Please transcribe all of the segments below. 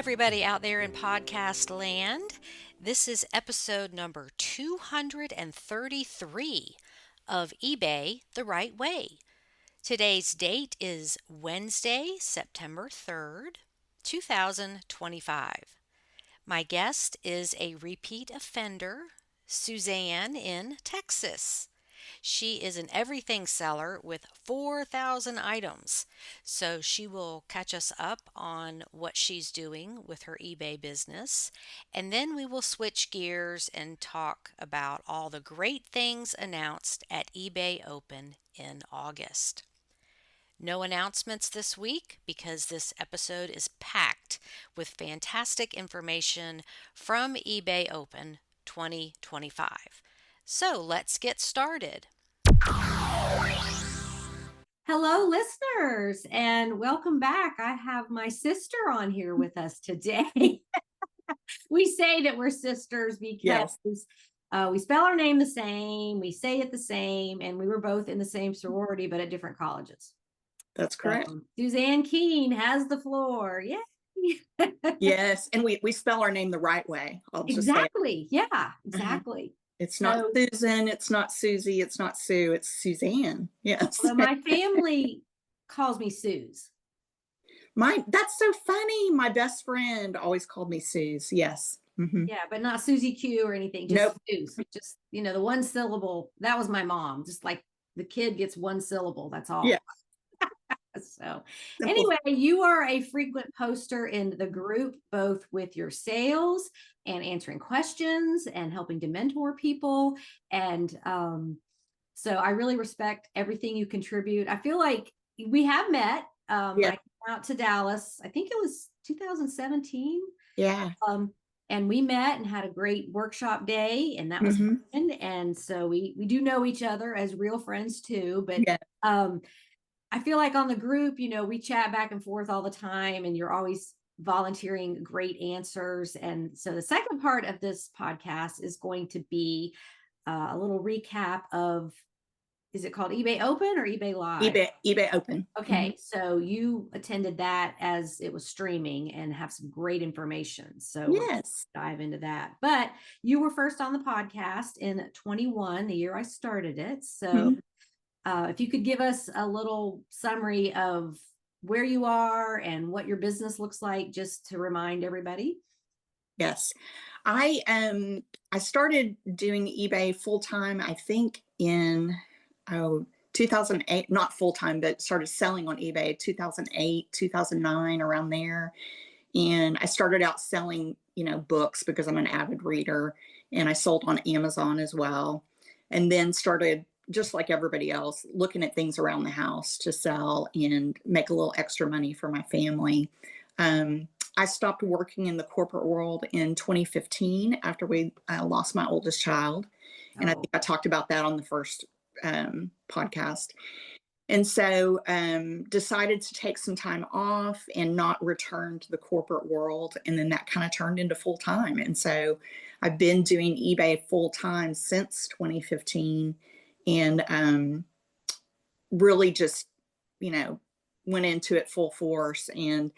everybody out there in podcast land. This is episode number 233 of eBay the Right Way. Today's date is Wednesday, September 3rd, 2025. My guest is a repeat offender, Suzanne in Texas. She is an everything seller with 4,000 items. So she will catch us up on what she's doing with her eBay business. And then we will switch gears and talk about all the great things announced at eBay Open in August. No announcements this week because this episode is packed with fantastic information from eBay Open 2025. So let's get started. Hello, listeners, and welcome back. I have my sister on here with us today. We say that we're sisters because we spell our name the same, we say it the same, and we were both in the same sorority, but at different colleges. That's correct. Suzanne Keene has the floor. Yay. Yes, and we spell our name the right way. Exactly. Yeah, exactly. It's not Susan, it's not Susie, it's not Sue, it's Suzanne. Yes. Well, my family calls me Suze. That's so funny. My best friend always called me Suze. Yes. Mm-hmm. Yeah, but not Susie Q or anything. Just Suze. Just, the one syllable. That was my mom. Just like the kid gets one syllable. That's all. Yeah. So anyway, you are a frequent poster in the group, both with your sales and answering questions and helping to mentor people. And so I really respect everything you contribute. I feel like we have met. I came out to Dallas. I think it was 2017. Yeah. And we met and had a great workshop day, and that was fun. And so we do know each other as real friends too. But I feel like on the group, we chat back and forth all the time, and you're always volunteering great answers. And so the second part of this podcast is going to be a little recap of, is it called eBay Open or eBay Live? eBay Open. Okay. So you attended that as it was streaming and have some great information. So yes, we'll dive into that. But you were first on the podcast in 21, the year I started it. So if you could give us a little summary of where you are and what your business looks like, just to remind everybody. Yes, I started doing eBay full time, I think in 2008, not full time, but started selling on eBay 2008, 2009, around there. And I started out selling, books because I'm an avid reader, and I sold on Amazon as well. And then started, just like everybody else, looking at things around the house to sell and make a little extra money for my family. I stopped working in the corporate world in 2015 after we lost my oldest child. And I think I talked about that on the first podcast. And so decided to take some time off and not return to the corporate world. And then that kind of turned into full time. And so I've been doing eBay full time since 2015. And really just, went into it full force. And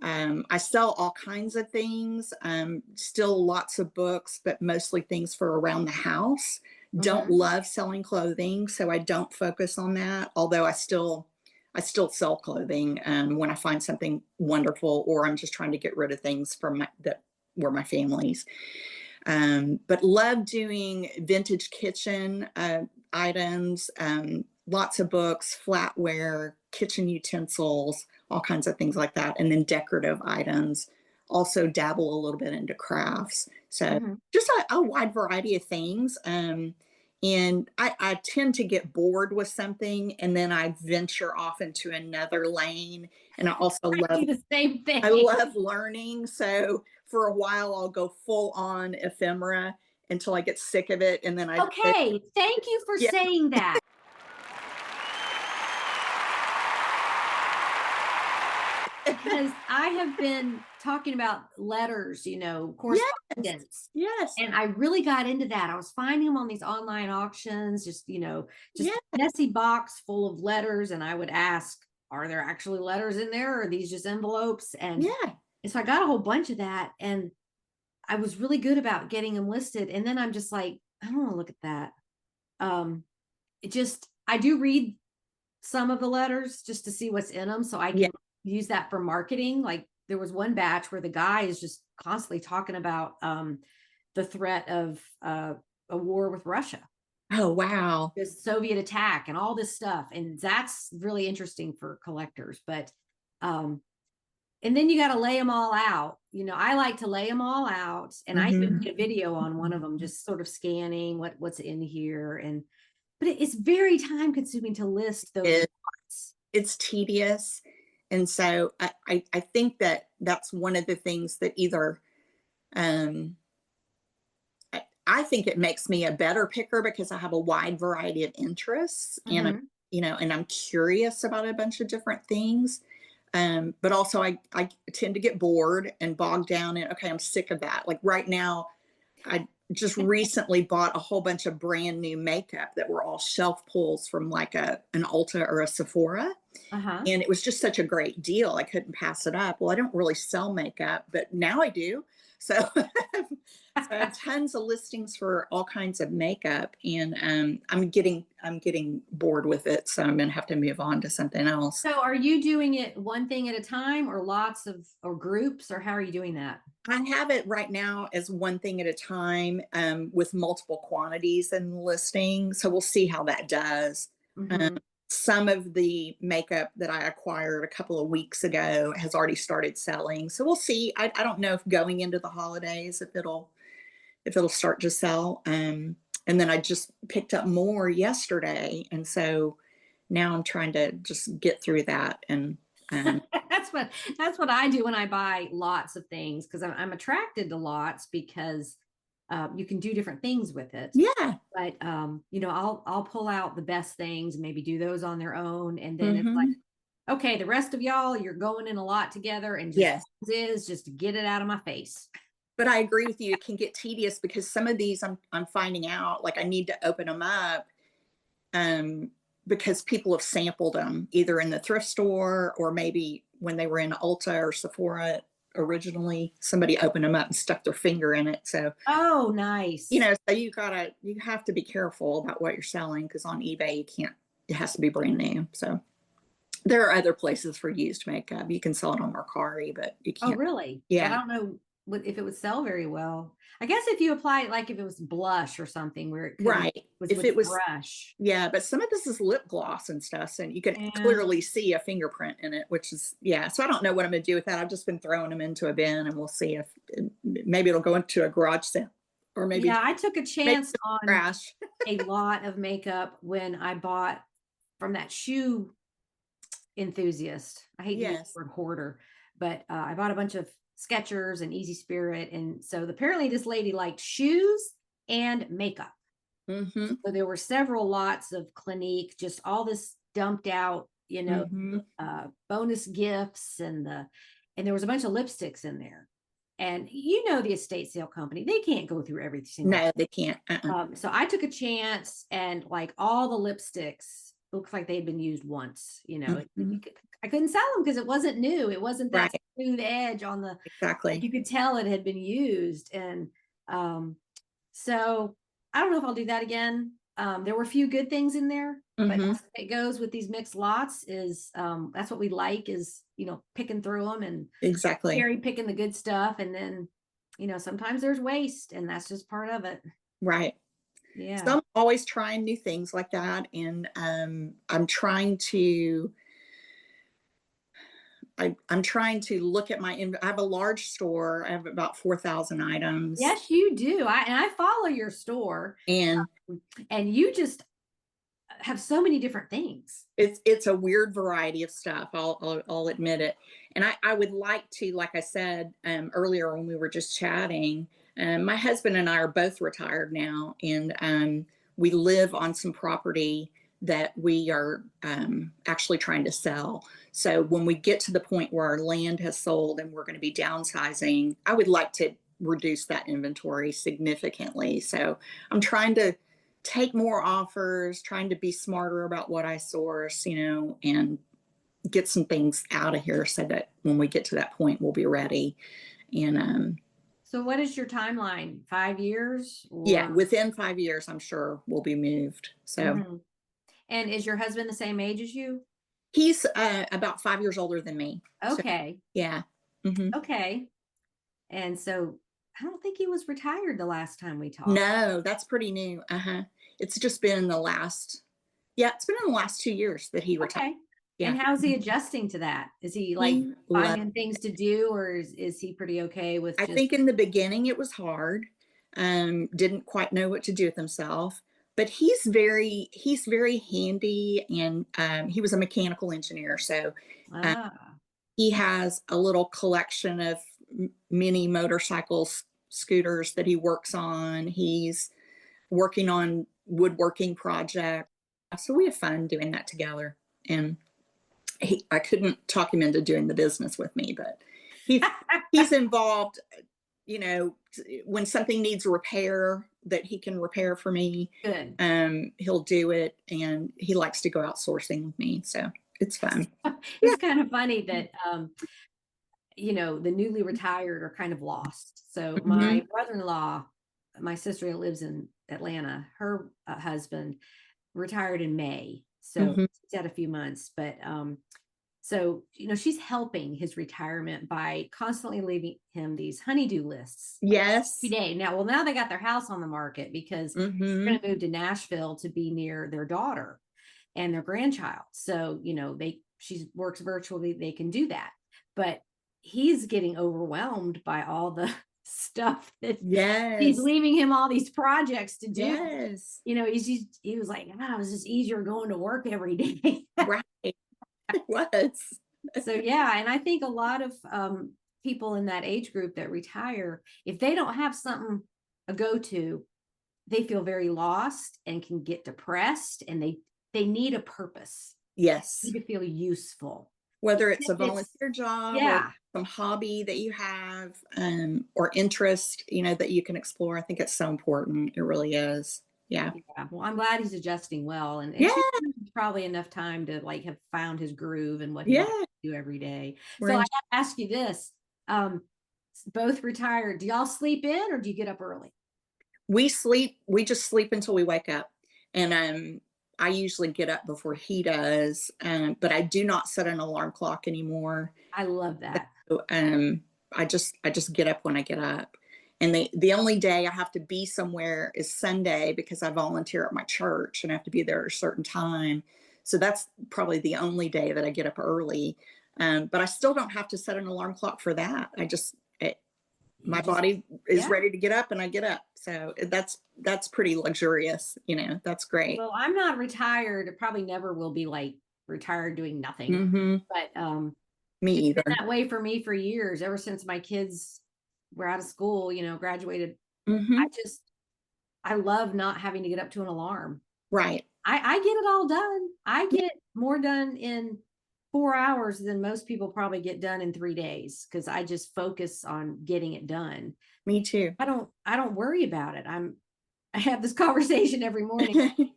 I sell all kinds of things, still lots of books, but mostly things for around the house. Don't love selling clothing, so I don't focus on that. Although I still sell clothing when I find something wonderful, or I'm just trying to get rid of things from that were my family's. But love doing vintage kitchen items, lots of books, flatware, kitchen utensils, all kinds of things like that. And then decorative items. Also dabble a little bit into crafts. So just a wide variety of things. And I tend to get bored with something, and then I venture off into another lane. And I also love the same thing. I love learning. So for a while, I'll go full on ephemera until I get sick of it. And then thank you for saying that. Because I have been talking about letters, correspondence. Yes. And I really got into that. I was finding them on these online auctions, just a messy box full of letters. And I would ask, are there actually letters in there? Or are these just envelopes? And And so I got a whole bunch of that, and I was really good about getting them listed. And then I'm just like, I don't want to look at that. It just, I do read some of the letters just to see what's in them, so I Yeah. can use that for marketing. Like there was one batch where the guy is just constantly talking about the threat of a war with Russia, Oh, wow. this Soviet attack and all this stuff. And that's really interesting for collectors. But and then you got to lay them all out. I like to lay them all out, and I even Mhm. did a video on one of them, just sort of scanning what's in here. And but it's very time consuming to list those It lots. it's tedious, and so I think that that's one of the things that either, um I think it makes me a better picker because I have a wide variety of interests, and Mm-hmm. and I'm curious about a bunch of different things. But also I tend to get bored and bogged down in, okay, I'm sick of that. Like right now, I just recently bought a whole bunch of brand new makeup that were all shelf pulls from like an Ulta or a Sephora. Uh-huh. And it was just such a great deal. I couldn't pass it up. Well, I don't really sell makeup, but now I do. So, so I have tons of listings for all kinds of makeup, and I'm getting bored with it. So I'm gonna have to move on to something else. So are you doing it one thing at a time, or lots of, or groups, or how are you doing that? I have it right now as one thing at a time, with multiple quantities in the listing. So we'll see how that does. Um, Mm-hmm. some of the makeup that I acquired a couple of weeks ago has already started selling. So we'll see. I don't know if going into the holidays if it'll start to sell. And then I just picked up more yesterday, and so now I'm trying to just get through that. And um, that's what that's what I do when I buy lots of things, because I'm attracted to lots because you can do different things with it. yeah. But I'll pull out the best things and maybe do those on their own, and then it's like, Hmm. okay, the rest of y'all, you're going in a lot together, and just Yes. is just to get it out of my face. But I agree with you. It can get tedious because some of these I'm finding out like I need to open them up, um, because people have sampled them either in the thrift store or maybe when they were in Ulta or Sephora originally. Somebody opened them up and stuck their finger in it. So Oh, nice. so you have to be careful about what you're selling because on eBay you can't. It has to be brand new. So there are other places for used makeup. You can sell it on Mercari, but you Oh, can't. really? But I Yeah. don't know if it would sell very well. I guess if you apply it, like if it was blush or something where it couldn't, Right. was If with it was brush. Yeah, but some of this is lip gloss and stuff, and you can Yeah. clearly see a fingerprint in it, which is, yeah. So I don't know what I'm going to do with that. I've just been throwing them into a bin, and we'll see if maybe it'll go into a garage sale, or Yeah, I took a maybe chance on trash. a lot of makeup when I bought from that shoe enthusiast. I hate to use Yes. the word hoarder, but I bought a bunch of Skechers and Easy Spirit. And so apparently this lady liked shoes and makeup. Mm-hmm. So there were several lots of Clinique, just all this dumped out, Mm-hmm. bonus gifts, and there was a bunch of lipsticks in there. And the estate sale company, they can't go through every single. No, they can't. So I took a chance, and like all the lipsticks looks like they'd been used once. Mhm. I couldn't sell them because it wasn't new. It wasn't that Right. smooth edge on like Exactly. you could tell it had been used. And um, so I don't know if I'll do that again. There were a few good things in there, but Mm-hmm. as it goes with these mixed lots is that's what we like, is picking through them and Exactly. cherry picking the good stuff, and then sometimes there's waste, and that's just part of it. Right. So Yeah. I'm always trying new things like that, and I'm trying to I'm trying to look at I have a large store. I have about 4,000 items, Yes, you do. I follow your store, and and you just have so many different things. it's a weird variety of stuff. I'll admit it. And I would like to, like I said earlier when we were just chatting. My husband and I are both retired now, and we live on some property that we are actually trying to sell. So when we get to the point where our land has sold and we're going to be downsizing, I would like to reduce that inventory significantly. So I'm trying to take more offers, trying to be smarter about what I source, and get some things out of here so that when we get to that point, we'll be ready. And So what is your timeline? 5 years yeah, or? within 5 years, I'm sure we'll be moved. So Mhm. And is your husband the same age as you? he's about 5 years older than me. So Okay. yeah. Hmm. Okay. And so I don't think he was retired the last time we talked. No, that's pretty new. Uh-huh. It's just been in the last, yeah, it's been in the last 2 years that he retired. Okay. Yeah. And how's he adjusting to that? Is he like He loved, finding things to do, or is he pretty okay with I just? think in the beginning it was hard. Didn't quite know what to do with himself. But he's very handy, and he was a mechanical engineer, so um, Ah, he has a little collection of mini motorcycles, scooters that he works on. He's working on woodworking projects. So we have fun doing that together. And I couldn't talk him into doing the business with me, but he he's involved, you know, when something needs repair that he can repair for me, good. he'll do it, and he likes to go out sourcing with me. So it's fun. Yeah. It's kind of funny that the newly retired are kind of lost. So Hmm. my brother-in-law, my sister who lives in Atlanta, her husband retired in May. So Hmm. he's had a few months, but so she's helping his retirement by constantly leaving him these honeydew lists every Yes. day. Now they got their house on the market because they're Hmm. going to move to Nashville to be near their daughter and their grandchild. So, she works virtually, they can do that. But he's getting overwhelmed by all the stuff that he's Yes. leaving him all these projects to do. Yes. He was like, it was just easier going to work every day. Right. It was. So yeah, and I think a lot of people in that age group that retire, if they don't have something a go-to, they feel very lost and can get depressed, and they need a purpose. They Yes. need to feel useful. Whether Even it's if a it's volunteer job or yeah, some hobby that you have, or interest, that you can explore. I think it's so important. It really is. Yeah. yeah. Well, I'm glad he's adjusting well, and Yeah. 2 years is probably enough time to like have found his groove and what he likes Yeah. to do every day. We're So I in. got to ask you this: um, both retired. Do y'all sleep in or do you get up early? We just sleep until we wake up. And I usually get up before he does. But I do not set an alarm clock anymore. I love that. So, I just get up when I get up. And the only day I have to be somewhere is Sunday, because I volunteer at my church and I have to be there at a certain time. So that's probably the only day that I get up early. But I still don't have to set an alarm clock for that. You My just body is yeah. ready to get up, and I get up. So that's pretty luxurious. That's great. Well, I'm not retired. It probably never will be like retired doing nothing. Hmm. But Me it's been either. that way for me for years, ever since my kids were out of school, graduated. Hmm. I love not having to get up to an alarm. Right. I get it all done. I get more done in 4 hours than most people probably get done in 3 days, because I just focus on getting it done. Me too. I don't worry about it. I have this conversation every morning.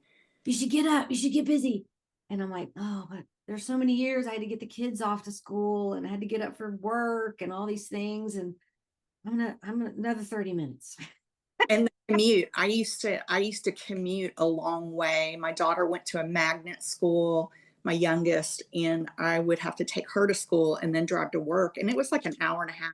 You should get up, you should get busy. And I'm like, oh, but there's so many years I had to get the kids off to school and I had to get up for work and all these things. And I'm another 30 minutes. And the commute. I used to commute a long way. My daughter went to a magnet school, my youngest, and I would have to take her to school and then drive to work. And it was like an hour and a half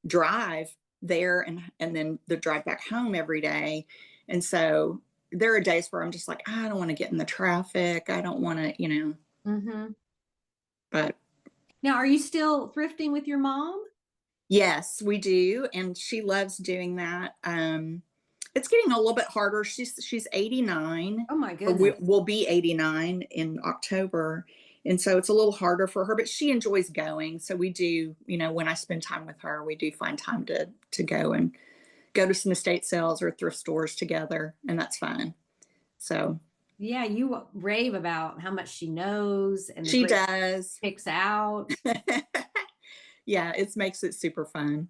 drive there, and then the drive back home every day. And so there are days where I'm just like, I don't want to get in the traffic. I don't want to. Mm-hmm. But Now, are you still thrifting with your mom? yes, we do, and she loves doing that. It's getting a little bit harder. She's 89, Oh my or goodness. will be 89 in October, and so it's a little harder for her. But she enjoys going, so we do. When I spend time with her, we do find time to go to some estate sales or thrift stores together, and that's fun. So Yeah, you rave about how much she knows and the she great does. picks out. Yeah, it makes it super fun.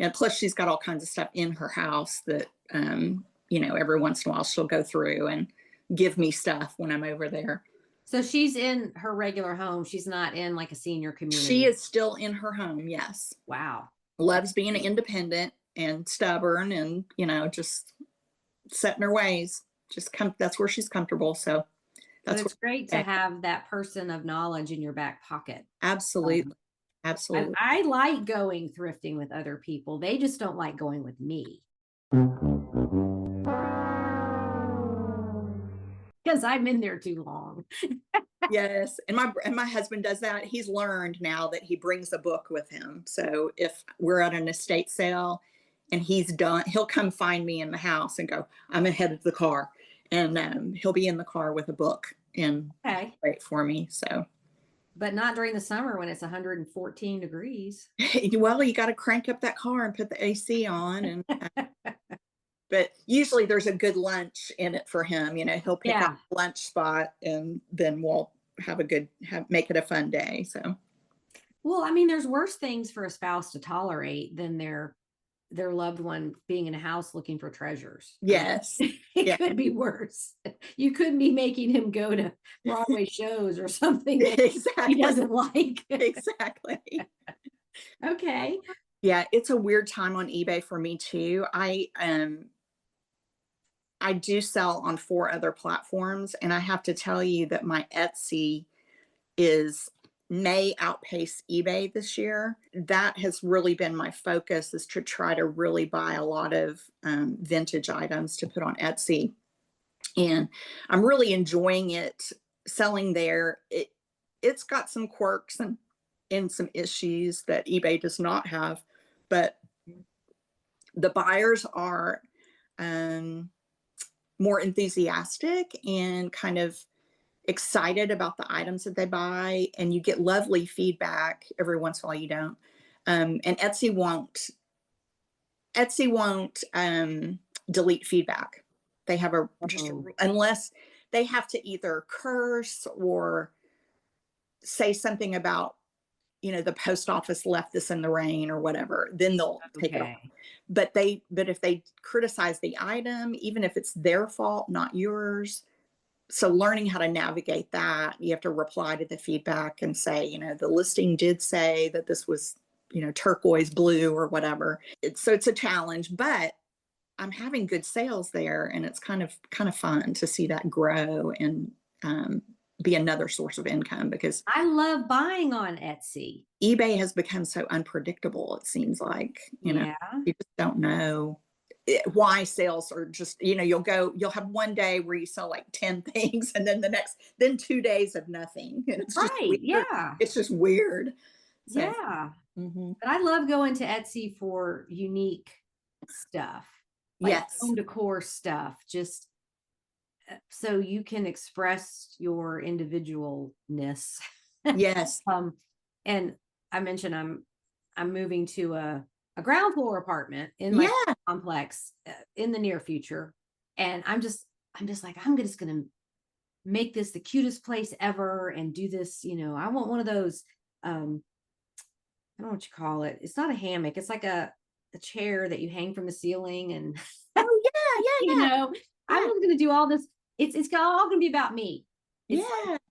And plus, she's got all kinds of stuff in her house that, every once in a while she'll go through and give me stuff when I'm over there. So she's in her regular home. She's not in like a senior She community. is still in her home, yes. Wow. Loves being independent and stubborn and, just set in her ways. That's where she's comfortable. So But that's it's great to have that person of knowledge in your back pocket. absolutely. Absolutely. I like going thrifting with other people. They just don't like going with me. Because I'm in there too long. Yes, and my husband does that. He's learned now that he brings a book with him. So if we're at an estate sale and he's done, he'll come find me in the house and go, "I'm ahead of the car," and he'll be in the car with a book and wait for me. So, but not during the summer when it's 114 degrees. Well, you got to crank up that car and put the AC on, and but usually there's a good lunch in it for him. He'll pick out a lunch spot, and then we'll make it a fun day. So, well, I mean, there's worse things for a spouse to tolerate than their loved one being in a house looking for treasures. Yes. It could be worse. You couldn't be making him go to Broadway shows or something that exactly. he doesn't like. Exactly. Okay. Yeah, it's a weird time on eBay for me too. I do sell on 4 other platforms, and I have to tell you that my Etsy may outpace eBay this year. That has really been my focus, is to try to really buy a lot of vintage items to put on Etsy. And I'm really enjoying it selling there. It's got some quirks and some issues that eBay does not have, but the buyers are more enthusiastic and kind of excited about the items that they buy, and you get lovely feedback. Every once in a while you don't. And Etsy won't delete feedback. They have unless they have to either curse or say something about, the post office left this in the rain or whatever, then they'll take it off. But if they criticize the item, even if it's their fault, not yours. So learning how to navigate that, you have to reply to the feedback and say, the listing did say that this was, turquoise blue or whatever. So it's a challenge, but I'm having good sales there, and it's kind of fun to see that grow and be another source of income, because I love buying on Etsy. eBay has become so unpredictable. It seems like, you just don't know why sales are just, you'll have one day where you sell like 10 things, and then 2 days of nothing. And it's just weird. Yeah. It's just weird. So, yeah. But I love going to Etsy for unique stuff. Like home decor stuff, just so you can express your individualness. Yes. And I mentioned I'm moving to a ground floor apartment in my complex in the near future, and I'm just like, I'm just gonna make this the cutest place ever and do this. I want one of those. I don't know what you call it. It's not a hammock. It's like a chair that you hang from the ceiling, and I'm going to do all this. It's all going to be about me. It's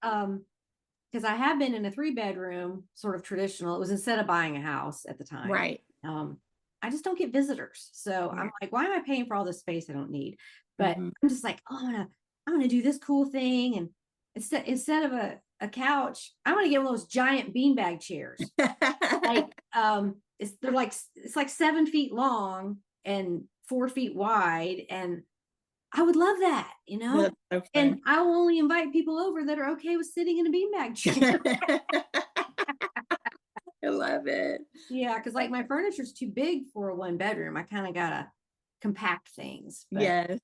because I have been in a 3-bedroom, sort of traditional. It was instead of buying a house at the time. Right. I just don't get visitors. So I'm like, why am I paying for all this space I don't need? But I'm just like, oh, I'm gonna do this cool thing. And instead of a couch, I'm gonna get one of those giant beanbag chairs. Like it's like 7 feet long and 4 feet wide. And I would love that, So and I will only invite people over that are okay with sitting in a beanbag chair. I love it. Yeah, because like my furniture's too big for a 1-bedroom. I kind of gotta compact things. But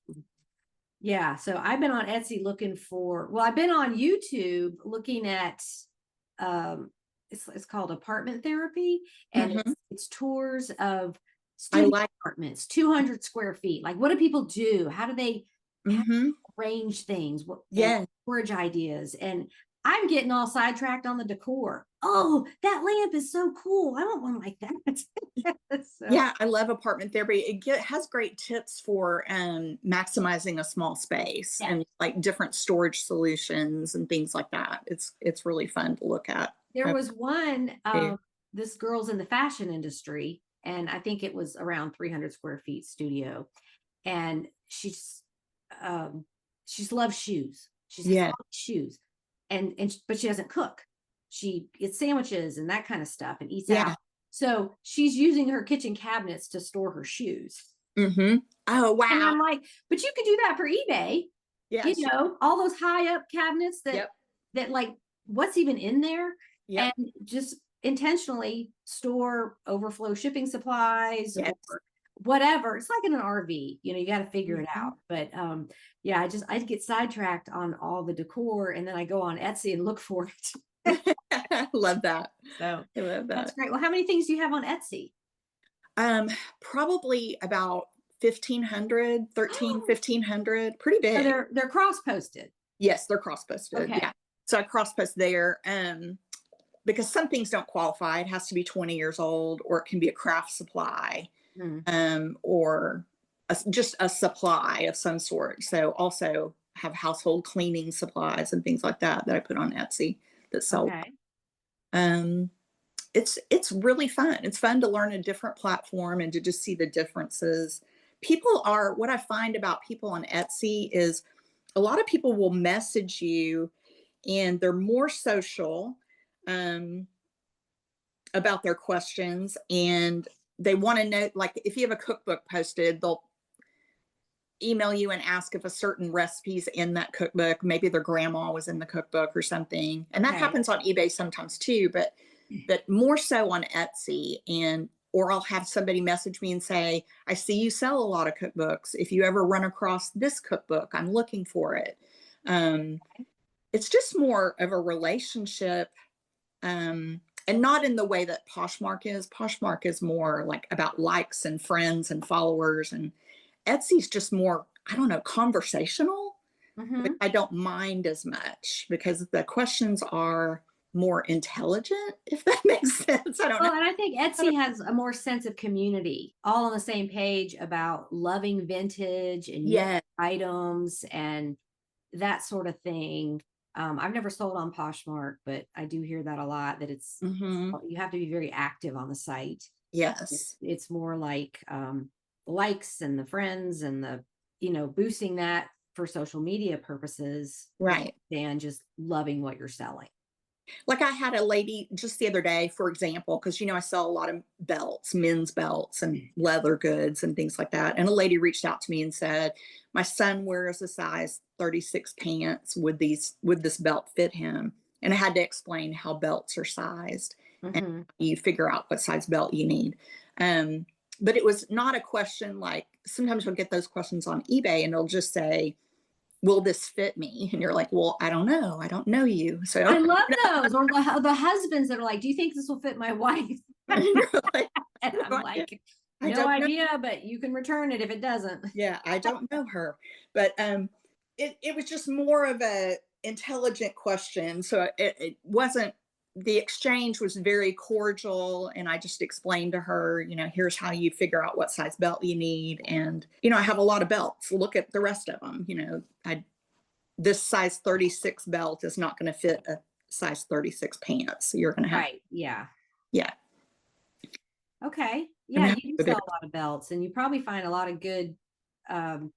yeah, so I've been on Etsy I've been on YouTube looking at it's called apartment therapy, and it's tours of apartments, 200 square feet. Like, what do people do? How do they arrange things? Storage ideas. And I'm getting all sidetracked on the decor. Oh, that lamp is so cool. I want one like that. So, Yeah, I love apartment therapy. Has great tips for maximizing a small space yeah. and like different storage solutions and things like that. It's really fun to look at. There I was one, do. this girl's in the fashion industry, and I think it was around 300 square feet studio. And um, she's loves shoes. She has Yeah, all these shoes, but she doesn't cook. She gets sandwiches and that kind of stuff and eats yeah. out. So she's using her kitchen cabinets to store her shoes. Mm-hmm. Oh, And wow. I'm like, but you could do that for eBay. You Yes. know, all those high up cabinets Yep. that like what's even in there, Yep. and just intentionally store overflow shipping supplies Yes. or whatever. It's like in an RV, you know, you got to figure it Mhm. out. But yeah, I get sidetracked on all the decor, and then I go on Etsy and look for it. Love that. So I love that's that. great. Well, how many things do you have on Etsy? Um, Probably about 1,500, 13, 1,500. Pretty So big. they're cross posted. Yes, they're cross-posted. Okay. Yeah. So I cross-post there. Because some things don't qualify. It has to be 20 years old, or it can be a craft supply, Hmm. or just a supply of some sort. So also have household cleaning supplies and things like that that I put on Etsy that sell. Okay. Um, it's really fun. It's fun to learn a different platform and to just see the differences. What I find about people on Etsy is a lot of people will message you and they're more social. Um, about their questions, and they want to know, like, if you have a cookbook posted, they'll email you and ask if a certain recipe's in that cookbook. Maybe their grandma was in the cookbook or something, and that Okay. happens on eBay sometimes too, but more so on Etsy. And or I'll have somebody message me and say, I see you sell a lot of cookbooks. If you ever run across this cookbook, I'm looking for it. um, it's just more of a relationship, and not in the way that Poshmark is. Poshmark is more like about likes and friends and followers, and Etsy's just more, I don't know, conversational. But Hmm. I don't mind as much because the questions are more intelligent, if that makes sense. I don't know. Well, and I think Etsy has a more sense of community, all on the same page about loving vintage and unique Yeah. items and that sort of thing. I've never sold on Poshmark, but I do hear that a lot, that Hmm. you have to be very active on the site. Yes. It's more like likes and the friends and the, boosting that for social media purposes Right. than just loving what you're selling. Like I had a lady just the other day, for example, because I sell a lot of belts, men's belts and leather goods and things like that. And a lady reached out to me and said, my son wears a size 36 pants. Would this belt fit him? And I had to explain how belts are sized and Hmm. you figure out what size belt you need. Um, but it was not a question like sometimes we'll get those questions on eBay and it'll just say, will this fit me? And you're like, well, I don't know. I don't know you. So I love those. Or the husbands that are like, do you think this will fit my wife? and you're like, And I'm like, I no don't know. idea, but you can return it if it doesn't. Yeah, I don't know her. But it was just more of a intelligent question. So it wasn't, the exchange was very cordial, and I just explained to her, here's how you figure out what size belt you need. And I have a lot of belts. Look at the rest of them. This size 36 belt is not going to fit a size 36 pants. So you're going to have, Right. Yeah. yeah. Okay. I'm Yeah, gonna have you do to go sell there. a lot of belts, and you probably find a lot of good um,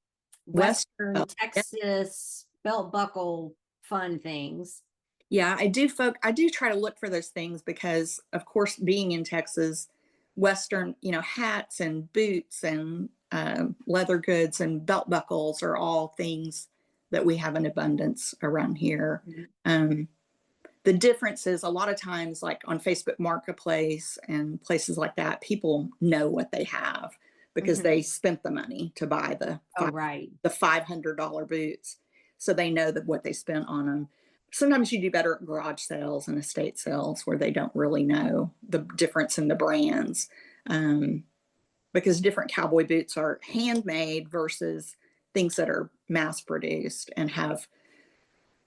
West Western belt. Texas belt buckle fun things. Yeah, I do try to look for those things because of course being in Texas, Western, hats and boots and leather goods and belt buckles are all things that we have in abundance around here. Mhm. The difference is a lot of times, like on Facebook Marketplace and places like that, people know what they have because Mhm. they spent the money to buy Oh, right. the $500 boots. So they know that what they spent on them. Sometimes you do better at garage sales and estate sales where they don't really know the difference in the brands, um, because different cowboy boots are handmade versus things that are mass produced and have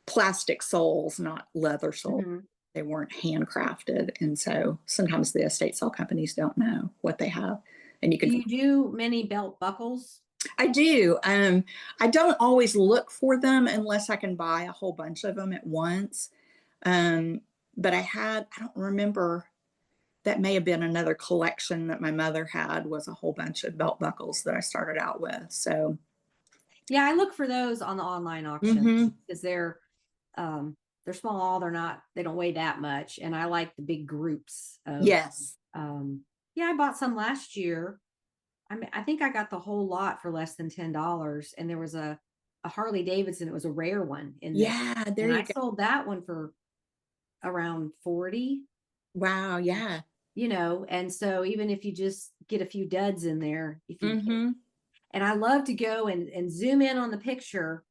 plastic soles, not leather soles. Mhm. They weren't handcrafted. And so sometimes the estate sale companies don't know what they have. And you Do can, you do many belt buckles? I do. I don't always look for them unless I can buy a whole bunch of them at once. Um, but I don't remember, that may have been another collection that my mother had, was a whole bunch of belt buckles that I started out with. So, Yeah, I look for those on the online auction hmm because they're small, they don't weigh that much. And I like the big groups of yes. yeah, I bought some last year. I mean, I think I got the whole lot for less than $10. And there was a Harley Davidson, it was a rare one in there. Yeah, there And you I go. sold that one for around 40, Wow. Yeah. and so even if you just get a few duds in there, if you can, hmm and I love to go and zoom in on the picture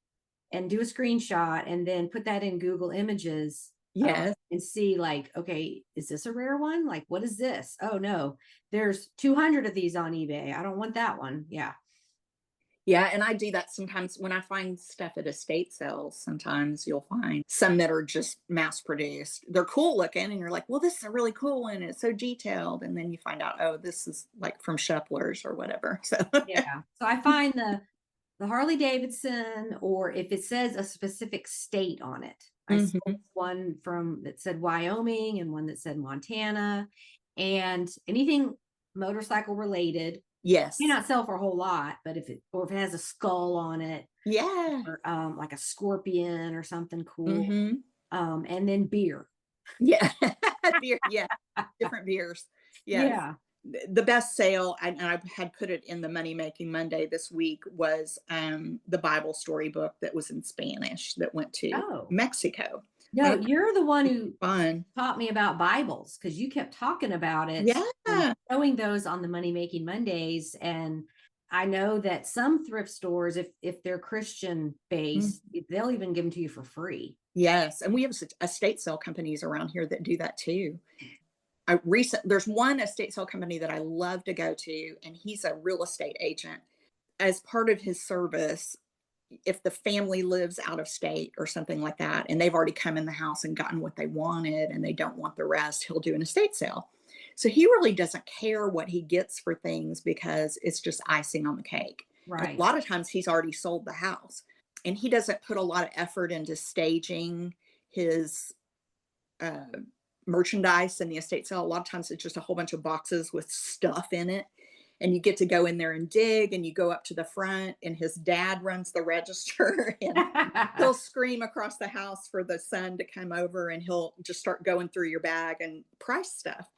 and do a screenshot and then put that in Google Images, Yes. and see like, okay, is this a rare one? Like, what is this? Oh no, there's 200 of these on eBay. I don't want that one. Yeah. Yeah, and I do that sometimes when I find stuff at estate sales. Sometimes you'll find some that are just mass produced. They're cool looking, and you're like, well, this is a really cool one. It's so detailed. And then you find out, oh, this is like from Shepler's or whatever. So, Yeah. So I find the Harley Davidson, or if it says a specific state on it. I sold Mhm. one from that said Wyoming and one that said Montana, and anything motorcycle related. May Yes. not sell for a whole lot, but if it has a skull on it, Yeah. or like a scorpion or something cool. hmm And then beer. Yeah. Beer. Yeah. Different beers. Yes. Yeah. The best sale, and I had put it in the Money Making Monday this week, was the Bible story book that was in Spanish that went to Oh, Mexico. no, And you're the one who fun. taught me about Bibles because you kept talking about it and Yeah. showing those on the Money Making Mondays. And I know that some thrift stores, if they're Christian Mm. based, they'll even give them to you for free. Yes, and we have estate sale companies around here that do that too. There's one estate sale company that I love to go to, and he's a real estate agent. As part of his service, if the family lives out of state or something like that, and they've already come in the house and gotten what they wanted and they don't want the rest, he'll do an estate sale. So he really doesn't care what he gets for things because it's just icing on the cake. And a Right. lot of times he's already sold the house, and he doesn't put a lot of effort into staging his uh, merchandise in the estate sale. A lot of times it's just a whole bunch of boxes with stuff in it. And you get to go in there and dig, and you go up to the front, and his dad runs the register, and he'll scream across the house for the son to come over, and he'll just start going through your bag and price stuff.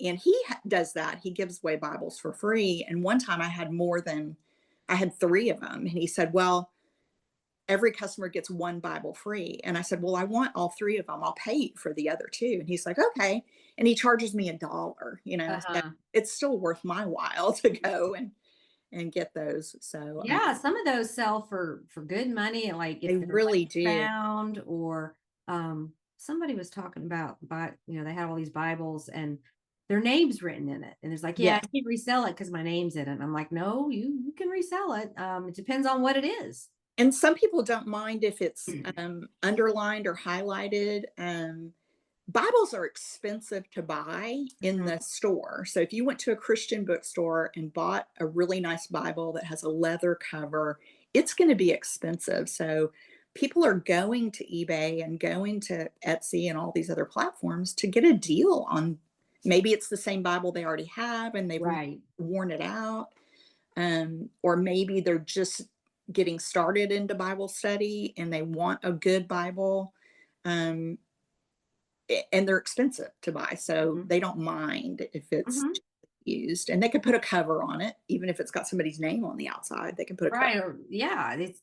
And he does that. He gives away Bibles for free. And one time I had three of them. And he said, well, every customer gets one Bible free. And I said, well, I want all three of them. I'll pay you for the other two. And he's like, okay. And he charges me $1, so Uh-huh. it's still worth my while to go and get those. So Yeah, some of those sell for good money, like they if they're really like do. found, or somebody was talking about, they had all these Bibles and their names written in it. And it's like, yeah, I Yes. can't resell it because my name's in it. And I'm like, no, you can resell it. It depends on what it is. And some people don't mind if it's underlined or highlighted. Bibles are expensive to buy in Mhm. the store. So if you went to a Christian bookstore and bought a really nice Bible that has a leather cover, it's going to be expensive. So people are going to eBay and going to Etsy and all these other platforms to get a deal on, maybe it's the same Bible they already have and they've Right. worn it out. Or maybe they're just getting started into Bible study and they want a good Bible. Um, and they're expensive to buy, so Mhm. they don't mind if it's Mhm. used, and they could put a cover on it, even if it's got somebody's name on the outside. They can put a cover. Right. Or yeah, it's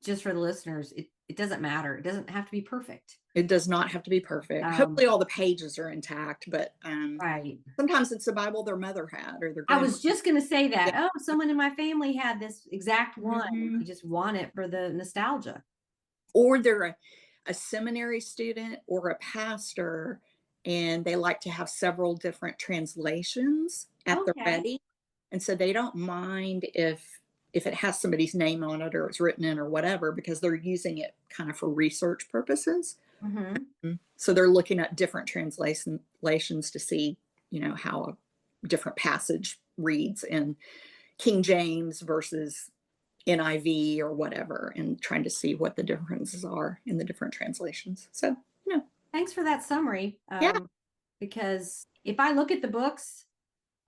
just for the listeners. It doesn't matter. It doesn't have to be perfect. It does not have to be perfect. Um, Hopefully, all the pages are intact, but right. sometimes it's the Bible their mother had or their I grandmother. was just going to say that. Yeah. Oh, someone in my family had this exact one. Mhm. You just want it for the nostalgia. Or they're a seminary student or a pastor, and they like to have several different translations at the Okay. ready. And so they don't mind if if it has somebody's name on it or it's written in or whatever, because they're using it kind of for research purposes. Mhm. So they're looking at different translations to see, how a different passage reads in King James versus NIV or whatever, and trying to see what the differences are in the different translations. So, Thanks for that summary. yeah, Because if I look at the books,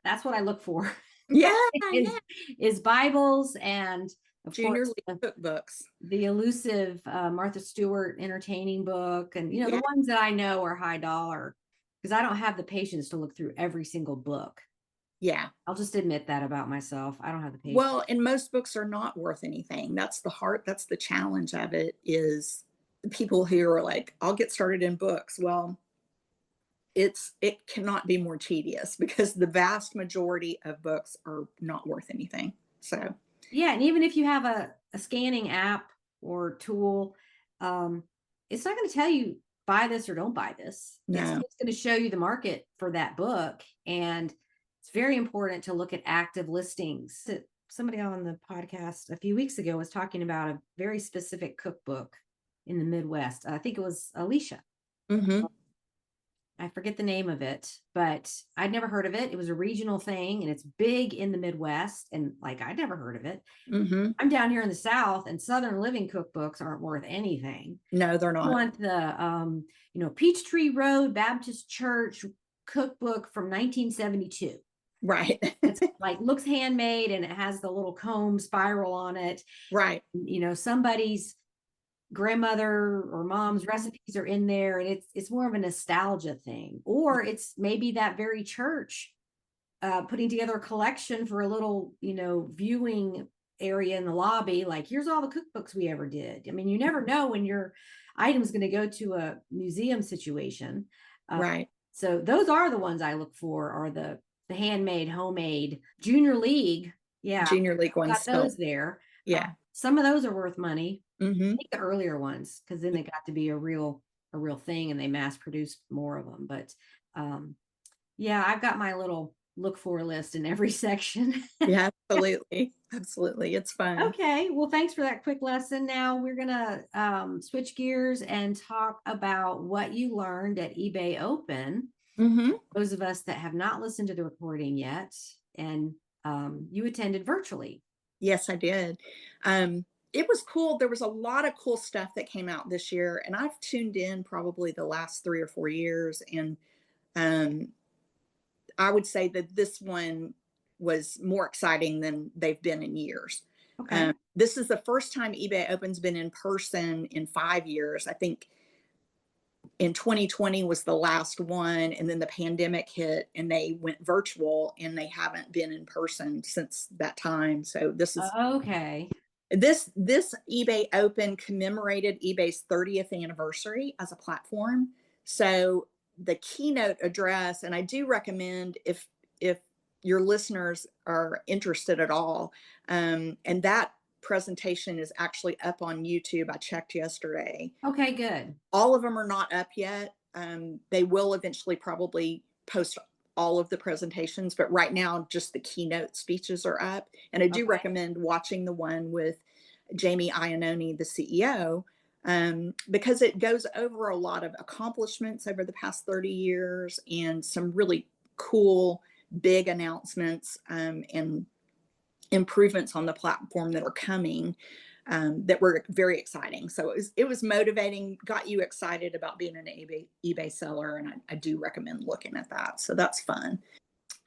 that's what I look for. yeah, is, yeah. is Bibles and of Junior course League cookbooks. the elusive Martha Stewart entertaining book, and the Yeah, ones that I know are high dollar because I don't have the patience to look through every single book. yeah. I'll just admit that about myself. I don't have the patience. Well, and most books are not worth anything. That's the challenge of it, is people who are like, I'll get started in books. Well, it cannot be more tedious because the vast majority of books are not worth anything. So, Yeah, and even if you have a scanning app or tool, um, it's not going to tell you buy this or don't buy this. It's no. just going to show you the market for that book. And it's very important to look at active listings. Somebody on the podcast a few weeks ago was talking about a very specific cookbook in the Midwest. I think it was Alicia. Mhm. I forget the name of it, but I'd never heard of it. It was a regional thing and it's big in the Midwest. And like, I'd never heard of it. Mhm. I'm down here in the South, and Southern Living cookbooks aren't worth anything. No, they're I not. want the Peachtree Road Baptist Church cookbook from 1972. Right. It's like looks handmade and it has the little comb spiral on it. Right. Somebody's grandmother or mom's recipes are in there, and it's more of a nostalgia thing. Or it's maybe that very church putting together a collection for a little, viewing area in the lobby. Like, here's all the cookbooks we ever did. I mean, you never know when your item's going to go to a museum situation. Right. So those are the ones I look for, are the handmade, homemade Junior League. Yeah, Junior League ones got still. those there. Yeah. Some of those are worth money. I Mhm. think the earlier ones, because then they got to be a real thing and they mass produced more of them. But yeah, I've got my little look for list in every section. Yeah, absolutely. Absolutely. It's fun. Okay, well, thanks for that quick lesson. Now we're gonna switch gears and talk about what you learned at eBay Open. Mhm. Those of us that have not listened to the recording yet, and you attended virtually. Yes, I did. It was cool. There was a lot of cool stuff that came out this year, and I've tuned in probably the last 3 or 4 years, and um, I would say that this one was more exciting than they've been in years. Okay. This is the first time eBay Open's been in person in 5 years. I think in 2020 was the last one, and then the pandemic hit and they went virtual, and they haven't been in person since that time. So Okay. this eBay Open commemorated eBay's 30th anniversary as a platform. So the keynote address, and I do recommend, if your listeners are interested at all, and that presentation is actually up on YouTube. I checked yesterday. Okay, good. All of them are not up yet. They will eventually probably post all of the presentations, but right now just the keynote speeches are up. And I do Okay. recommend watching the one with Jamie Iannone, the CEO, because it goes over a lot of accomplishments over the past 30 years and some really cool big announcements, and improvements on the platform that are coming, that were very exciting. So it was motivating, got you excited about being an eBay seller, and I do recommend looking at that. So that's fun.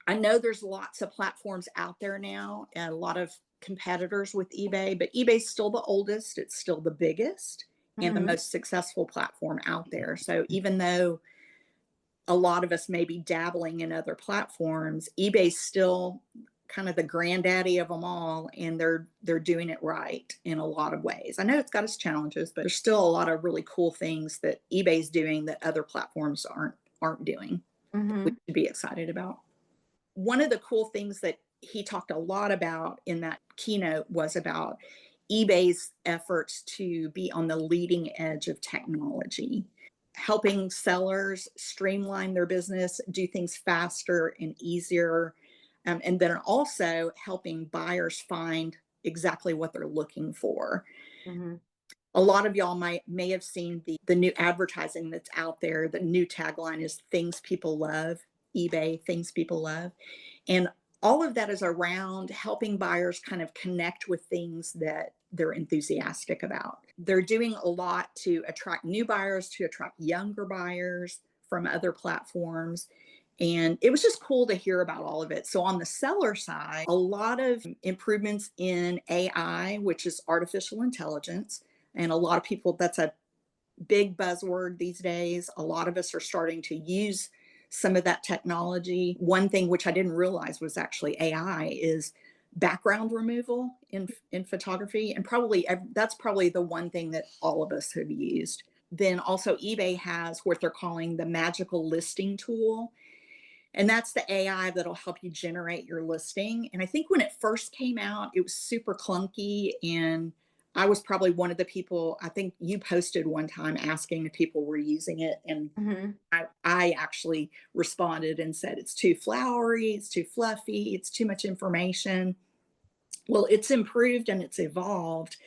I know there's lots of platforms out there now and a lot of competitors with eBay, but eBay's still the oldest, it's still the biggest and the Mhm. most successful platform out there. So even though a lot of us may be dabbling in other platforms, eBay's still kind of the granddaddy of them all, and they're doing it right in a lot of ways. I know it's got its challenges, but there's still a lot of really cool things that eBay's doing that other platforms aren't doing, that we Mhm. should be excited about. One of the cool things that he talked a lot about in that keynote was about eBay's efforts to be on the leading edge of technology, helping sellers streamline their business, do things faster and easier, and then also helping buyers find exactly what they're looking for. Mhm. A lot of y'all may have seen the new advertising that's out there. The new tagline is things people love, eBay, things people love. And all of that is around helping buyers kind of connect with things that they're enthusiastic about. They're doing a lot to attract new buyers, to attract younger buyers from other platforms. And it was just cool to hear about all of it. So, on the seller side, a lot of improvements in AI, which is artificial intelligence. And a lot of people, that's a big buzzword these days. A lot of us are starting to use some of that technology. One thing which I didn't realize was actually AI is background removal in photography, and probably that's probably the one thing that all of us have used. Then also eBay has what they're calling the magical listing tool, and that's the AI that'll help you generate your listing. And I think when it first came out, it was super clunky. And I was probably one of the people, I think you posted one time asking if people were using it. And Mhm. I actually responded and said, it's too flowery, it's too fluffy, it's too much information. Well, it's improved and it's evolved.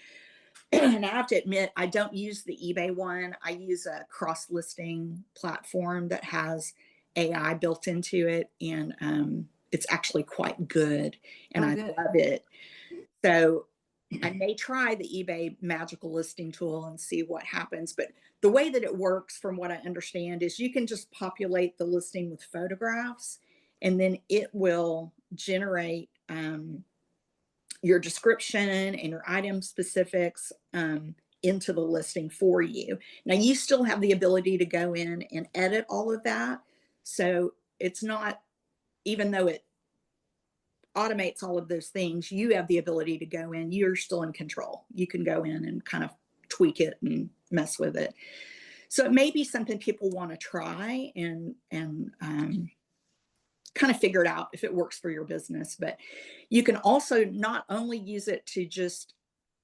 And I have to admit, I don't use the eBay one. I use a cross listing platform that has AI built into it. And it's actually quite good. And Oh, I good. love it. So I may try the eBay magical listing tool and see what happens. But the way that it works, from what I understand, is you can just populate the listing with photographs, and then it will generate your description and your item specifics into the listing for you. Now, you still have the ability to go in and edit all of that. So it's not, even though it automates all of those things, you have the ability to go in. You're still in control. You can go in and kind of tweak it and mess with it. So it may be something people want to try and kind of figure it out if it works for your business. But you can also not only use it to just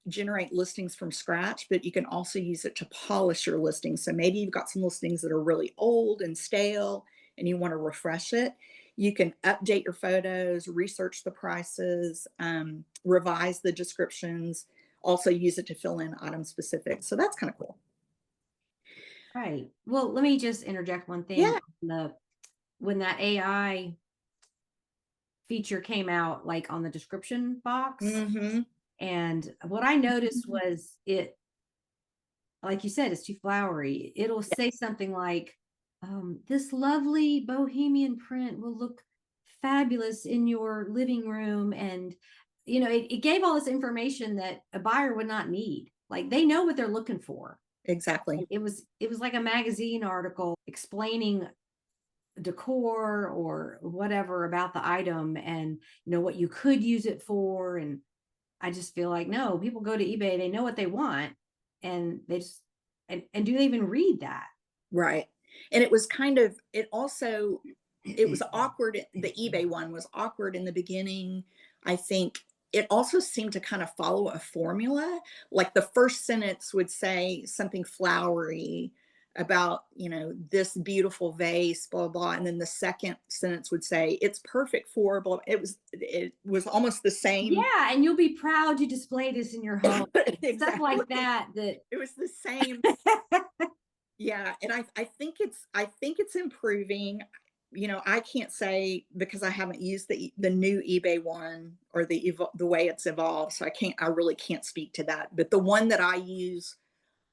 generate listings from scratch, but you can also use it to polish your listings. So maybe you've got some listings that are really old and stale and you want to refresh it. You can update your photos, research the prices, revise the descriptions, also use it to fill in item specifics. So that's kind of cool. Right. Well, let me just interject one thing. Yeah. When that AI feature came out, like on the description box, Mm-hmm. and what I noticed was it, like you said, it's too flowery. It'll say something like, this lovely bohemian print will look fabulous in your living room. And, it gave all this information that a buyer would not need. Like, they know what they're looking for. Exactly. It was like a magazine article explaining decor or whatever about the item, and what you could use it for. And I just feel like, no, people go to eBay, they know what they want, and they just, and do they even read that? Right. And it was kind of, it was awkward. The eBay one was awkward in the beginning. I think it also seemed to kind of follow a formula. Like the first sentence would say something flowery about, this beautiful vase, blah, blah. And then the second sentence would say, it's perfect for, blah. It was almost the same. Yeah, and you'll be proud to display this in your home. Stuff Exactly. like that. It was the same. Yeah, and I think it's improving. I can't say because I haven't used the new eBay one or the way it's evolved, so I really can't speak to that. But the one that I use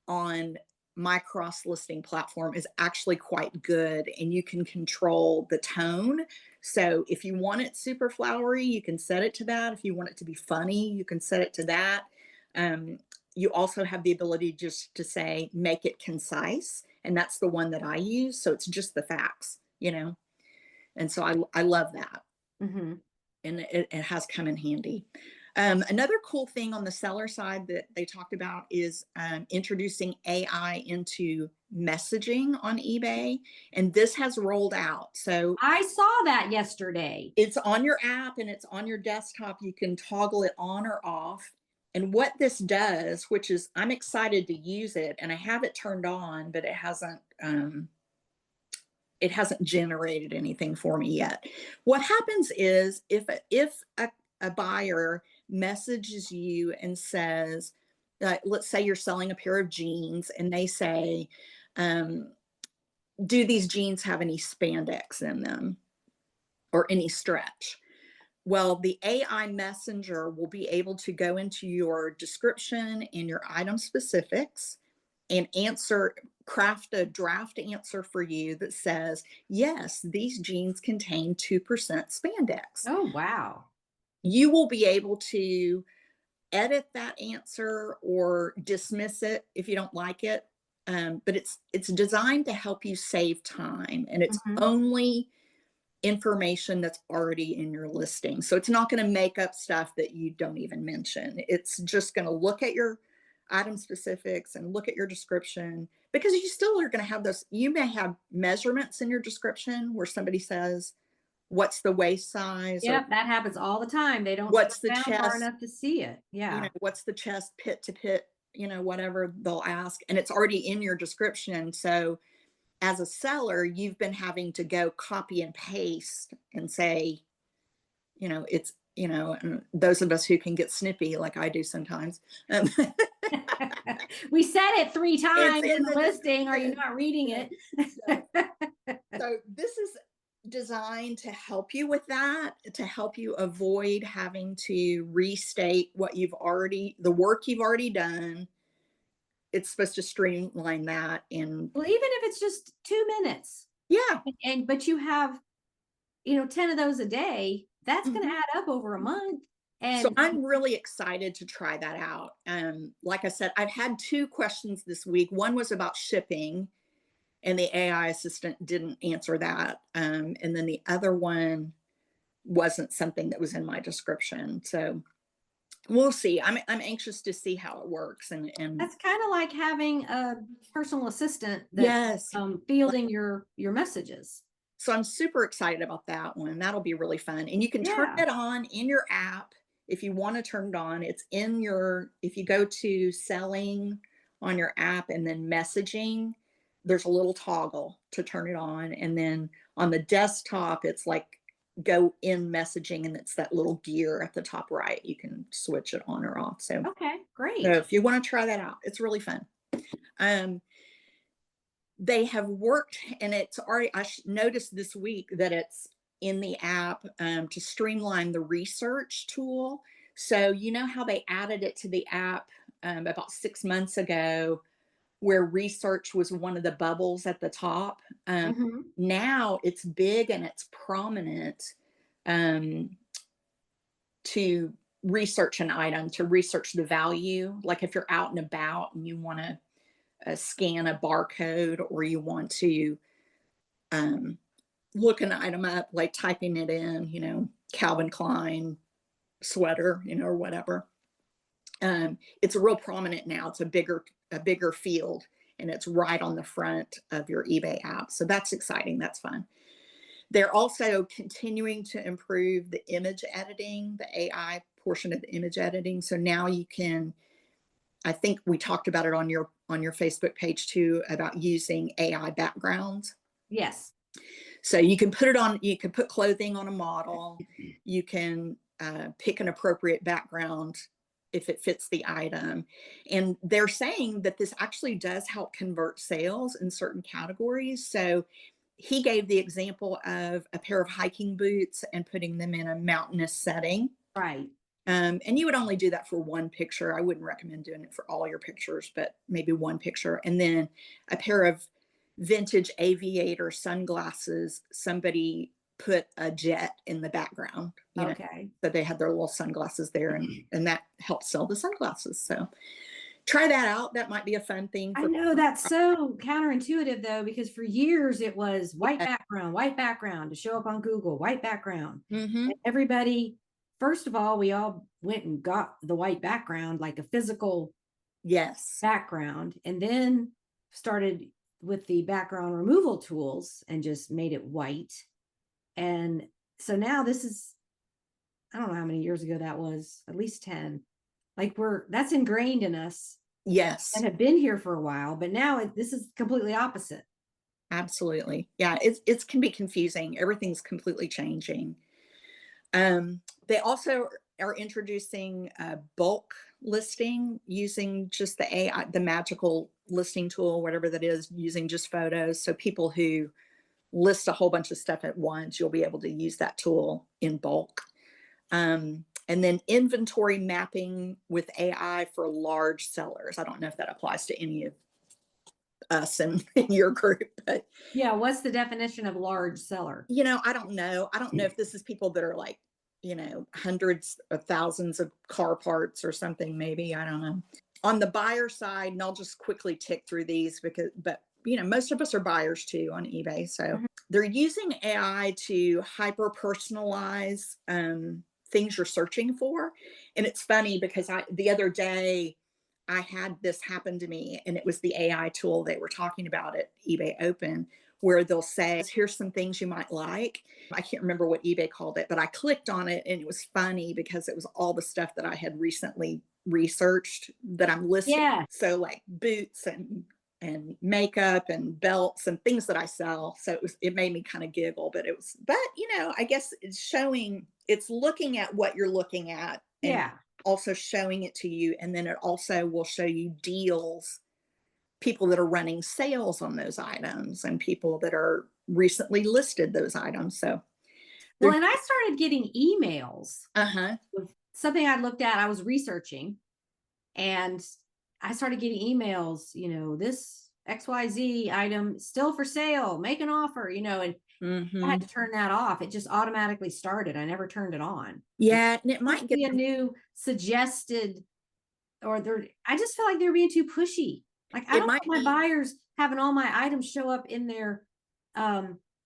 on my cross listing platform is actually quite good, and you can control the tone. So if you want it super flowery, you can set it to that. If you want it to be funny, you can set it to that. Um, you also have the ability just to say, make it concise. And that's the one that I use. So it's just the facts. And so I love that. Hmm. And it has come in handy. Another cool thing on the seller side that they talked about is introducing AI into messaging on eBay. And this has rolled out. So I saw that yesterday. it's on your app and it's on your desktop. You can toggle it on or off. And what this does, which is I'm excited to use it, and I have it turned on, but it hasn't generated anything for me yet. What happens is if a buyer messages you and says, let's say you're selling a pair of jeans and they say, do these jeans have any spandex in them or any stretch? Well, the AI messenger will be able to go into your description and your item specifics and craft a draft answer for you that says, yes, these jeans contain 2% spandex. Oh, wow. You will be able to edit that answer or dismiss it if you don't like it. But it's designed to help you save time, and it's Mhm. only information that's already in your listing. So it's not going to make up stuff that you don't even mention. It's just going to look at your item specifics and look at your description, because you still are going to have those. You may have measurements in your description where somebody says, what's the waist size, or Yep, that happens all the time. They don't what's the scroll down far chest, enough to see it. Yeah. what's the chest pit to pit, whatever they'll ask. And it's already in your description. So as a seller, you've been having to go copy and paste and say, it's, and those of us who can get snippy like I do sometimes. We said it 3 times in in the the listing. Are you description. not reading it? So this is designed to help you with that, to help you avoid having to restate the work you've already done. It's supposed to streamline that. And Well, even if it's just 2 minutes, yeah. but you have, 10 of those a day, that's going to Mhm. add up over a month. So And I'm really excited to try that out. Like I said, I've had 2 questions this week. One was about shipping, and the AI assistant didn't answer that. And then the other one wasn't something that was in my description. So we'll see. I'm anxious to see how it works. And that's kind of like having a personal assistant that's yes. fielding your messages. So I'm super excited about that one. That'll be really fun. And you can turn Yeah. it on in your app if you want to turn it on. It's in if you go to selling on your app and then messaging, there's a little toggle to turn it on. And then on the desktop, it's like go in messaging, and it's that little gear at the top right. You can switch it on or off. So, Okay, great. so if you want to try that out, it's really fun. They have worked, and it's already, noticed this week that it's in the app to streamline the research tool. So how they added it to the app about 6 months ago, where research was one of the bubbles at the top. Mhm. Now it's big and it's prominent to research an item, to research the value. Like if you're out and about and you want to scan a barcode, or you want to look an item up, like typing it in, Calvin Klein sweater, or whatever. It's a real prominent now. It's a bigger field, and it's right on the front of your eBay app. So that's exciting. That's fun. They're also continuing to improve the image editing, the AI portion of the image editing. So now you can, I think we talked about it on your Facebook page too, about using AI backgrounds. Yes. So you can put clothing on a model. You can pick an appropriate background if it fits the item. And they're saying that this actually does help convert sales in certain categories. So he gave the example of a pair of hiking boots and putting them in a mountainous setting. Right. And you would only do that for one picture. I wouldn't recommend doing it for all your pictures, but maybe one picture. And then a pair of vintage aviator sunglasses, somebody put a jet in the background. Okay. So they had their little sunglasses there, and that helps sell the sunglasses. So try that out. That might be a fun thing. I know that's so counterintuitive though, because for years it was white background to show up on Google, white background. Mm-hmm. And everybody, first of all, we all went and got the white background, like a physical background, and then started with the background removal tools and just made it white. And so now this is, I don't know how many years ago that was, at least 10. Like that's ingrained in us. Yes. And have been here for a while, but now this is completely opposite. Absolutely. Yeah, it can be confusing. Everything's completely changing. They also are introducing a bulk listing using just the AI, the magical listing tool, whatever that is, using just photos. So people who list a whole bunch of stuff at once, you'll be able to use that tool in bulk. And then inventory mapping with AI for large sellers. I don't know if that applies to any of us in your group, but Yeah, what's the definition of large seller? I don't know. I don't know if this is people that are like, hundreds of thousands of car parts or something, maybe. I don't know. On the buyer side, and I'll just quickly tick through these but most of us are buyers too on eBay. So Mhm. they're using AI to hyper personalize things you're searching for. And it's funny because the other day I had this happen to me, and it was the AI tool they were talking about at eBay Open, where they'll say, here's some things you might like. I can't remember what eBay called it, but I clicked on it and it was funny because it was all the stuff that I had recently researched that I'm listing. Yeah. So like boots and makeup and belts and things that I sell. So it made me kind of giggle, but I guess it's looking at what you're looking at and Yeah. also showing it to you. And then it also will show you deals, people that are running sales on those items and people that are recently listed those items. So Well, and I started getting emails uh-huh. with something I looked at, I was researching, and I started getting emails, this XYZ item still for sale, make an offer, and I had Mm-hmm. to turn that off. It just automatically started. I never turned it on. Yeah, and it Must might get be a new suggested, or I just feel like they're being too pushy. Like, I it don't might want my be buyers having all my items show up in their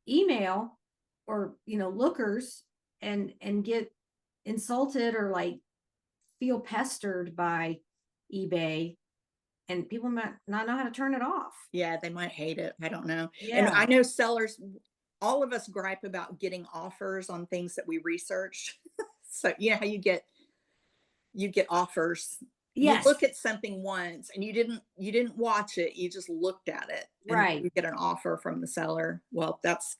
email or lookers and get insulted or like feel pestered by eBay, and people might not know how to turn it off. yeah, they might hate it. I don't know. And I Yeah. know sellers, all of us gripe about getting offers on things that we researched. So how you get offers. You Yes. look at something once and you didn't watch it, you just looked at it and Right. you get an offer from the seller. Well, that's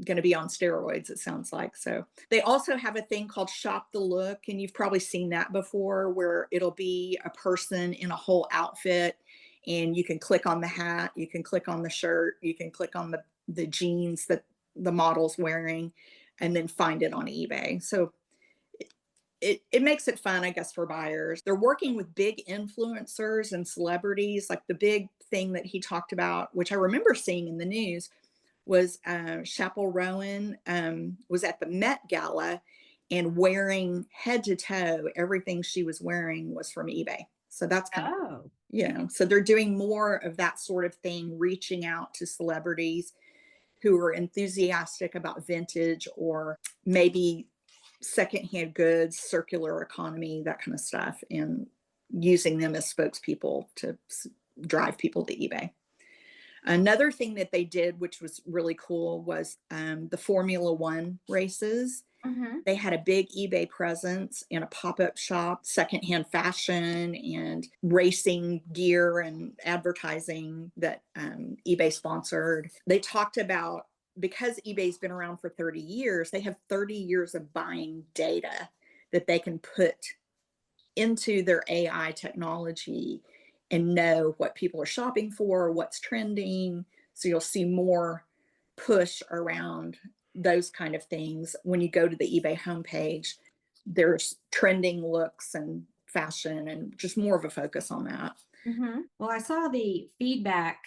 going to be on steroids, it sounds like. So they also have a thing called shop the look, and you've probably seen that before, where it'll be a person in a whole outfit, and you can click on the hat, you can click on the shirt, you can click on the jeans that the model's wearing, and then find it on eBay. So it makes it fun, I guess, for buyers. They're working with big influencers and celebrities. Like the big thing that he talked about, which I remember seeing in the news, was Chappell Rowan was at the Met Gala and wearing head to toe, everything she was wearing was from eBay. So that's kind of, Oh. so they're doing more of that sort of thing, reaching out to celebrities who are enthusiastic about vintage or maybe secondhand goods, circular economy, that kind of stuff, and using them as spokespeople to drive people to eBay. Another thing that they did, which was really cool, was the Formula One races. Mhm. They had a big eBay presence and a pop-up shop, secondhand fashion and racing gear and advertising that eBay sponsored. They talked about, because eBay's been around for 30 years, they have 30 years of buying data that they can put into their AI technology and know what people are shopping for, what's trending. So you'll see more push around those kind of things. When you go to the eBay homepage, there's trending looks and fashion and just more of a focus on that. Mhm. Well, I saw the feedback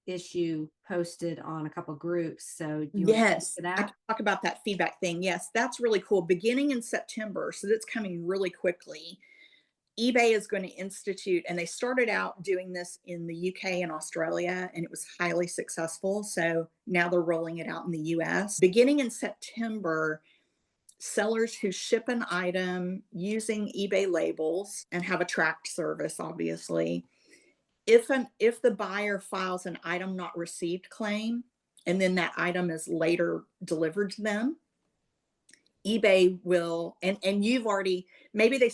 issue posted on a couple groups. So do you want to speak Yes, to I that? can talk about that feedback thing. Yes, that's really cool. Beginning in September, so that's coming really quickly. eBay is going to institute, and they started out doing this in the UK and Australia, and it was highly successful. So now they're rolling it out in the US. Beginning in September, sellers who ship an item using eBay labels and have a tracked service, obviously, if the buyer files an item not received claim, and then that item is later delivered to them, eBay will, and you've already, maybe they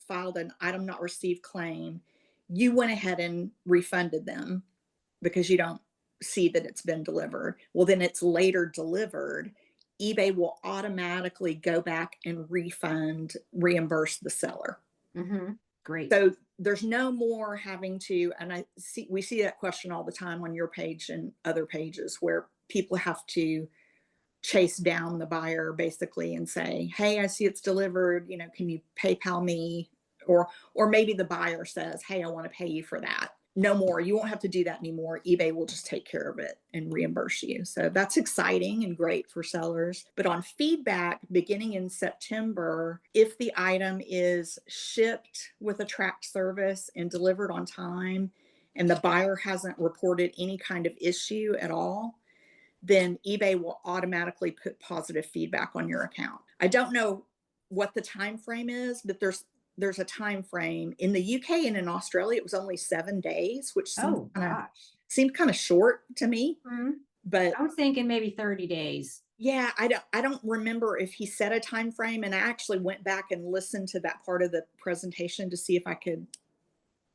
filed an item not received claim, you went ahead and refunded them because you don't see that it's been delivered. Well, then it's later delivered. eBay will automatically go back and reimburse the seller. Mm-hmm. Great. So there's no more having to, and we see that question all the time on your page and other pages where people have to chase down the buyer basically and say, "Hey, I see it's delivered, can you PayPal me?" Or maybe the buyer says, "Hey, I want to pay you for that." No more. You won't have to do that anymore. eBay will just take care of it and reimburse you. So that's exciting and great for sellers. But on feedback, beginning in September, if the item is shipped with a tracked service and delivered on time, and the buyer hasn't reported any kind of issue at all, then eBay will automatically put positive feedback on your account. I don't know what the time frame is, but there's a time frame. In the UK and in Australia, it was only 7 days, which Oh seemed kind of short to me. gosh. But I was thinking maybe 30 days. yeah, I don't remember if he set a time frame, and I actually went back and listened to that part of the presentation to see if I could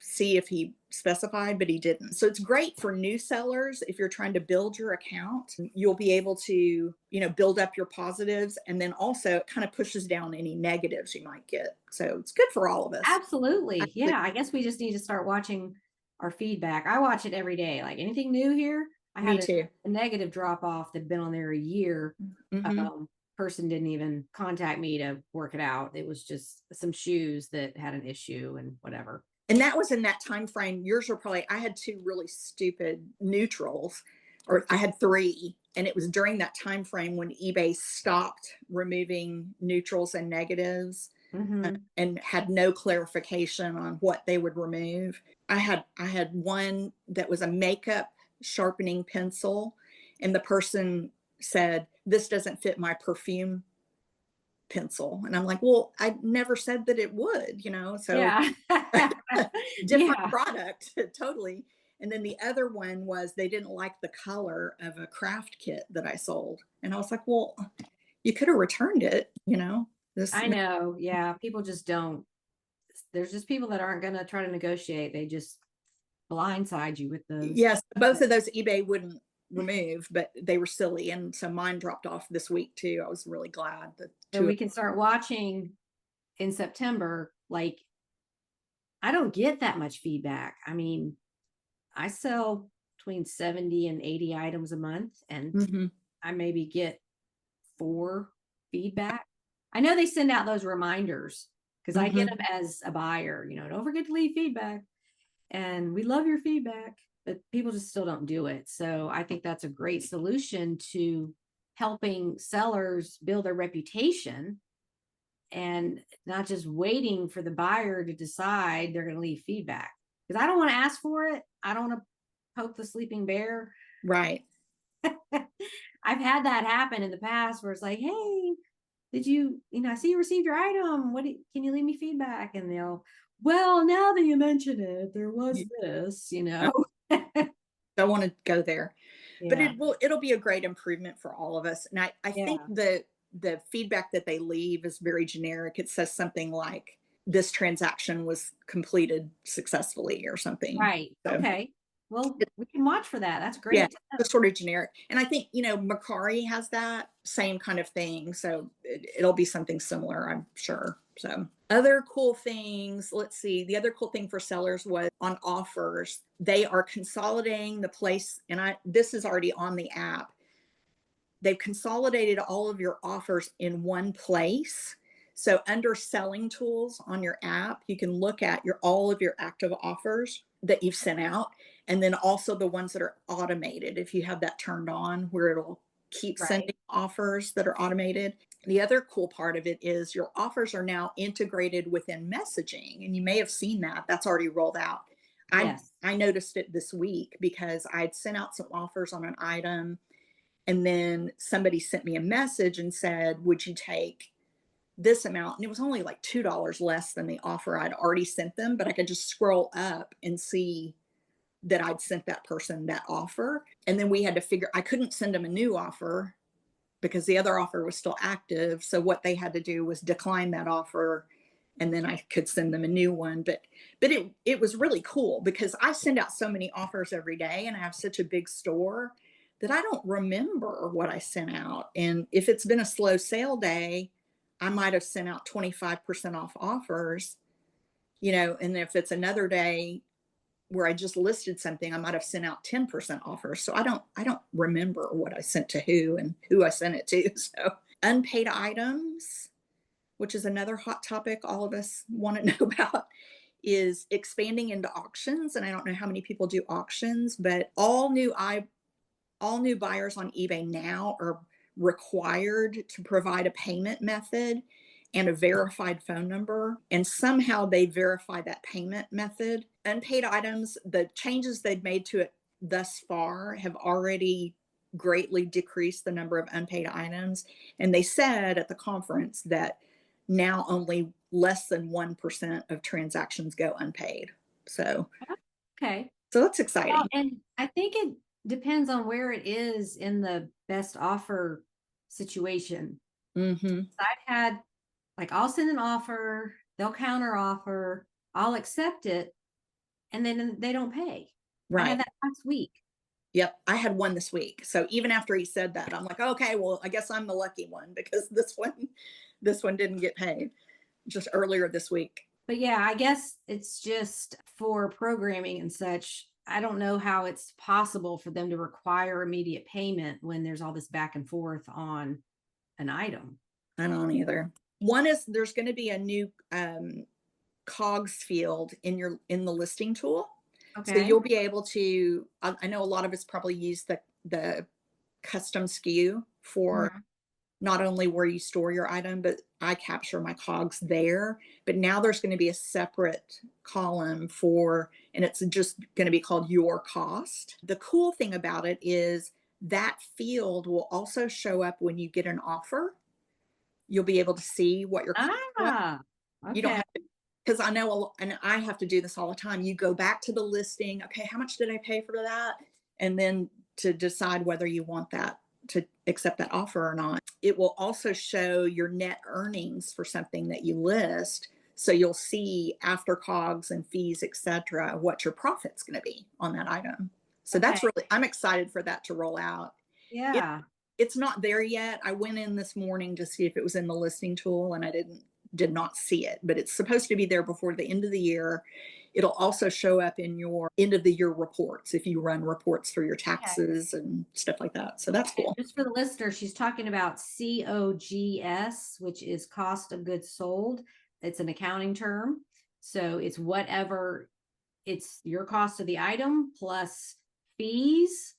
see if he specified, but he didn't. So it's great for new sellers. If you're trying to build your account, you'll be able to, build up your positives. And then also it kind of pushes down any negatives you might get. So it's good for all of us. Absolutely. Yeah. I guess we just need to start watching our feedback. I watch it every day. Like anything new here, I Me had too. a negative drop off that'd been on there a year. Mhm. Person didn't even contact me to work it out. It was just some shoes that had an issue and whatever. And that was in that time frame. Yours were probably, I had 2 really stupid neutrals, or I had 3, and it was during that time frame when eBay stopped removing neutrals and negatives, Mm-hmm. and had no clarification on what they would remove. I had one that was a makeup sharpening pencil, and the person said, "This doesn't fit my perfume pencil." And I'm like, "Well, I never said that it would, so Yeah. different Yeah. product totally." And then the other one was they didn't like the color of a craft kit that I sold. And I was like, "Well, you could have returned it. This I know. Yeah. People just don't. There's just people that aren't going to try to negotiate. They just blindside you with those. Yes, both of those eBay wouldn't remove, but they were silly. And so mine dropped off this week too. I was really glad that So 2. we can start watching in September. Like, I don't get that much feedback. I mean, I sell between 70 and 80 items a month, and Mhm. I maybe get 4 feedback. I know they send out those reminders because I get Mhm. them as a buyer, don't forget to leave feedback. And we love your feedback, but people just still don't do it. So I think that's a great solution to helping sellers build their reputation and not just waiting for the buyer to decide they're going to leave feedback. Because I don't want to ask for it. I don't want to poke the sleeping bear. Right. I've had that happen in the past where it's like, "Hey, did you, I see you received your item. Can you leave me feedback?" And they'll, "Well, now that you mention it, there was this." Don't want to go there. But Yeah. it'll be a great improvement for all of us. And I think Yeah. the feedback that they leave is very generic. It says something like, "This transaction was completed successfully," or something. Right. So Okay. Well, we can watch for that. That's yeah, great to know. just sort of generic. And I think, Macari has that same kind of thing. So it'll be something similar, I'm sure. So other cool things, let's see. The other cool thing for sellers was on offers. They are consolidating the place, and this is already on the app. They've consolidated all of your offers in one place. So under selling tools on your app, you can look at all of your active offers that you've sent out, and then also the ones that are automated if you have that turned on where it'll keep Right. sending offers that are automated. The other cool part of it is your offers are now integrated within messaging, and you may have seen that. That's already rolled out. I Yes. I noticed it this week because I'd sent out some offers on an item, and then somebody sent me a message and said, "Would you take this amount?" And it was only like $2 less than the offer I'd already sent them, but I could just scroll up and see that I'd sent that person that offer. And then we had to I couldn't send them a new offer because the other offer was still active. So what they had to do was decline that offer, and then I could send them a new one. But it was really cool because I send out so many offers every day and I have such a big store that I don't remember what I sent out. And if it's been a slow sale day, I might have sent out 25% off offers, and if it's another day where I just listed something, I might have sent out 10% offers. So I don't remember what I sent to who and who I sent it to. So unpaid items, which is another hot topic all of us want to know about, is expanding into auctions. And I don't know how many people do auctions, but all new buyers on eBay now are required to provide a payment method and a verified phone number. And somehow they verify that payment method. Unpaid items, the changes they've made to it thus far have already greatly decreased the number of unpaid items. And they said at the conference that now only less than 1% of transactions go unpaid. So, Okay. so that's Well, exciting. and I think it depends on where it is in the best offer situation. Mm-hmm. I've had, like, I'll send an offer, they'll counter offer, I'll accept it, and then they don't pay. I had Right. that last week. Yep. I had one this week. So even after he said that, I'm like, okay, well, I guess I'm the lucky one because this one didn't get paid just earlier this week. But yeah, I guess it's just for programming and such. I don't know how it's possible for them to require immediate payment when there's all this back and forth on an item. I don't either. One is there's going to be a new cogs field in the listing tool. So Okay. you'll be able to, I know a lot of us probably use the custom SKU for Mhm. not only where you store your item, but I capture my cogs there. But now there's going to be a separate column and it's just going to be called your cost. The cool thing about it is that field will also show up when you get an offer. You'll be able to see what your cost was. Ah, You don't okay. have to, because I know, and I have to do this all the time. You go back to the listing. Okay, how much did I pay for that? And then to decide whether you want that to accept that offer or not. It will also show your net earnings for something that you list. So you'll see after cogs and fees, etc., what your profit's going to be on that item. So Okay. I'm excited for that to roll out. It, Yeah. it's not there yet. I went in this morning to see if it was in the listing tool and I did not see it, but it's supposed to be there before the end of the year. It'll also show up in your end of the year reports if you run reports for your Okay. taxes and stuff like that. So that's cool. Just for the listener, she's talking about COGS, which is cost of goods sold. It's an accounting term. So it's your cost of the item plus fees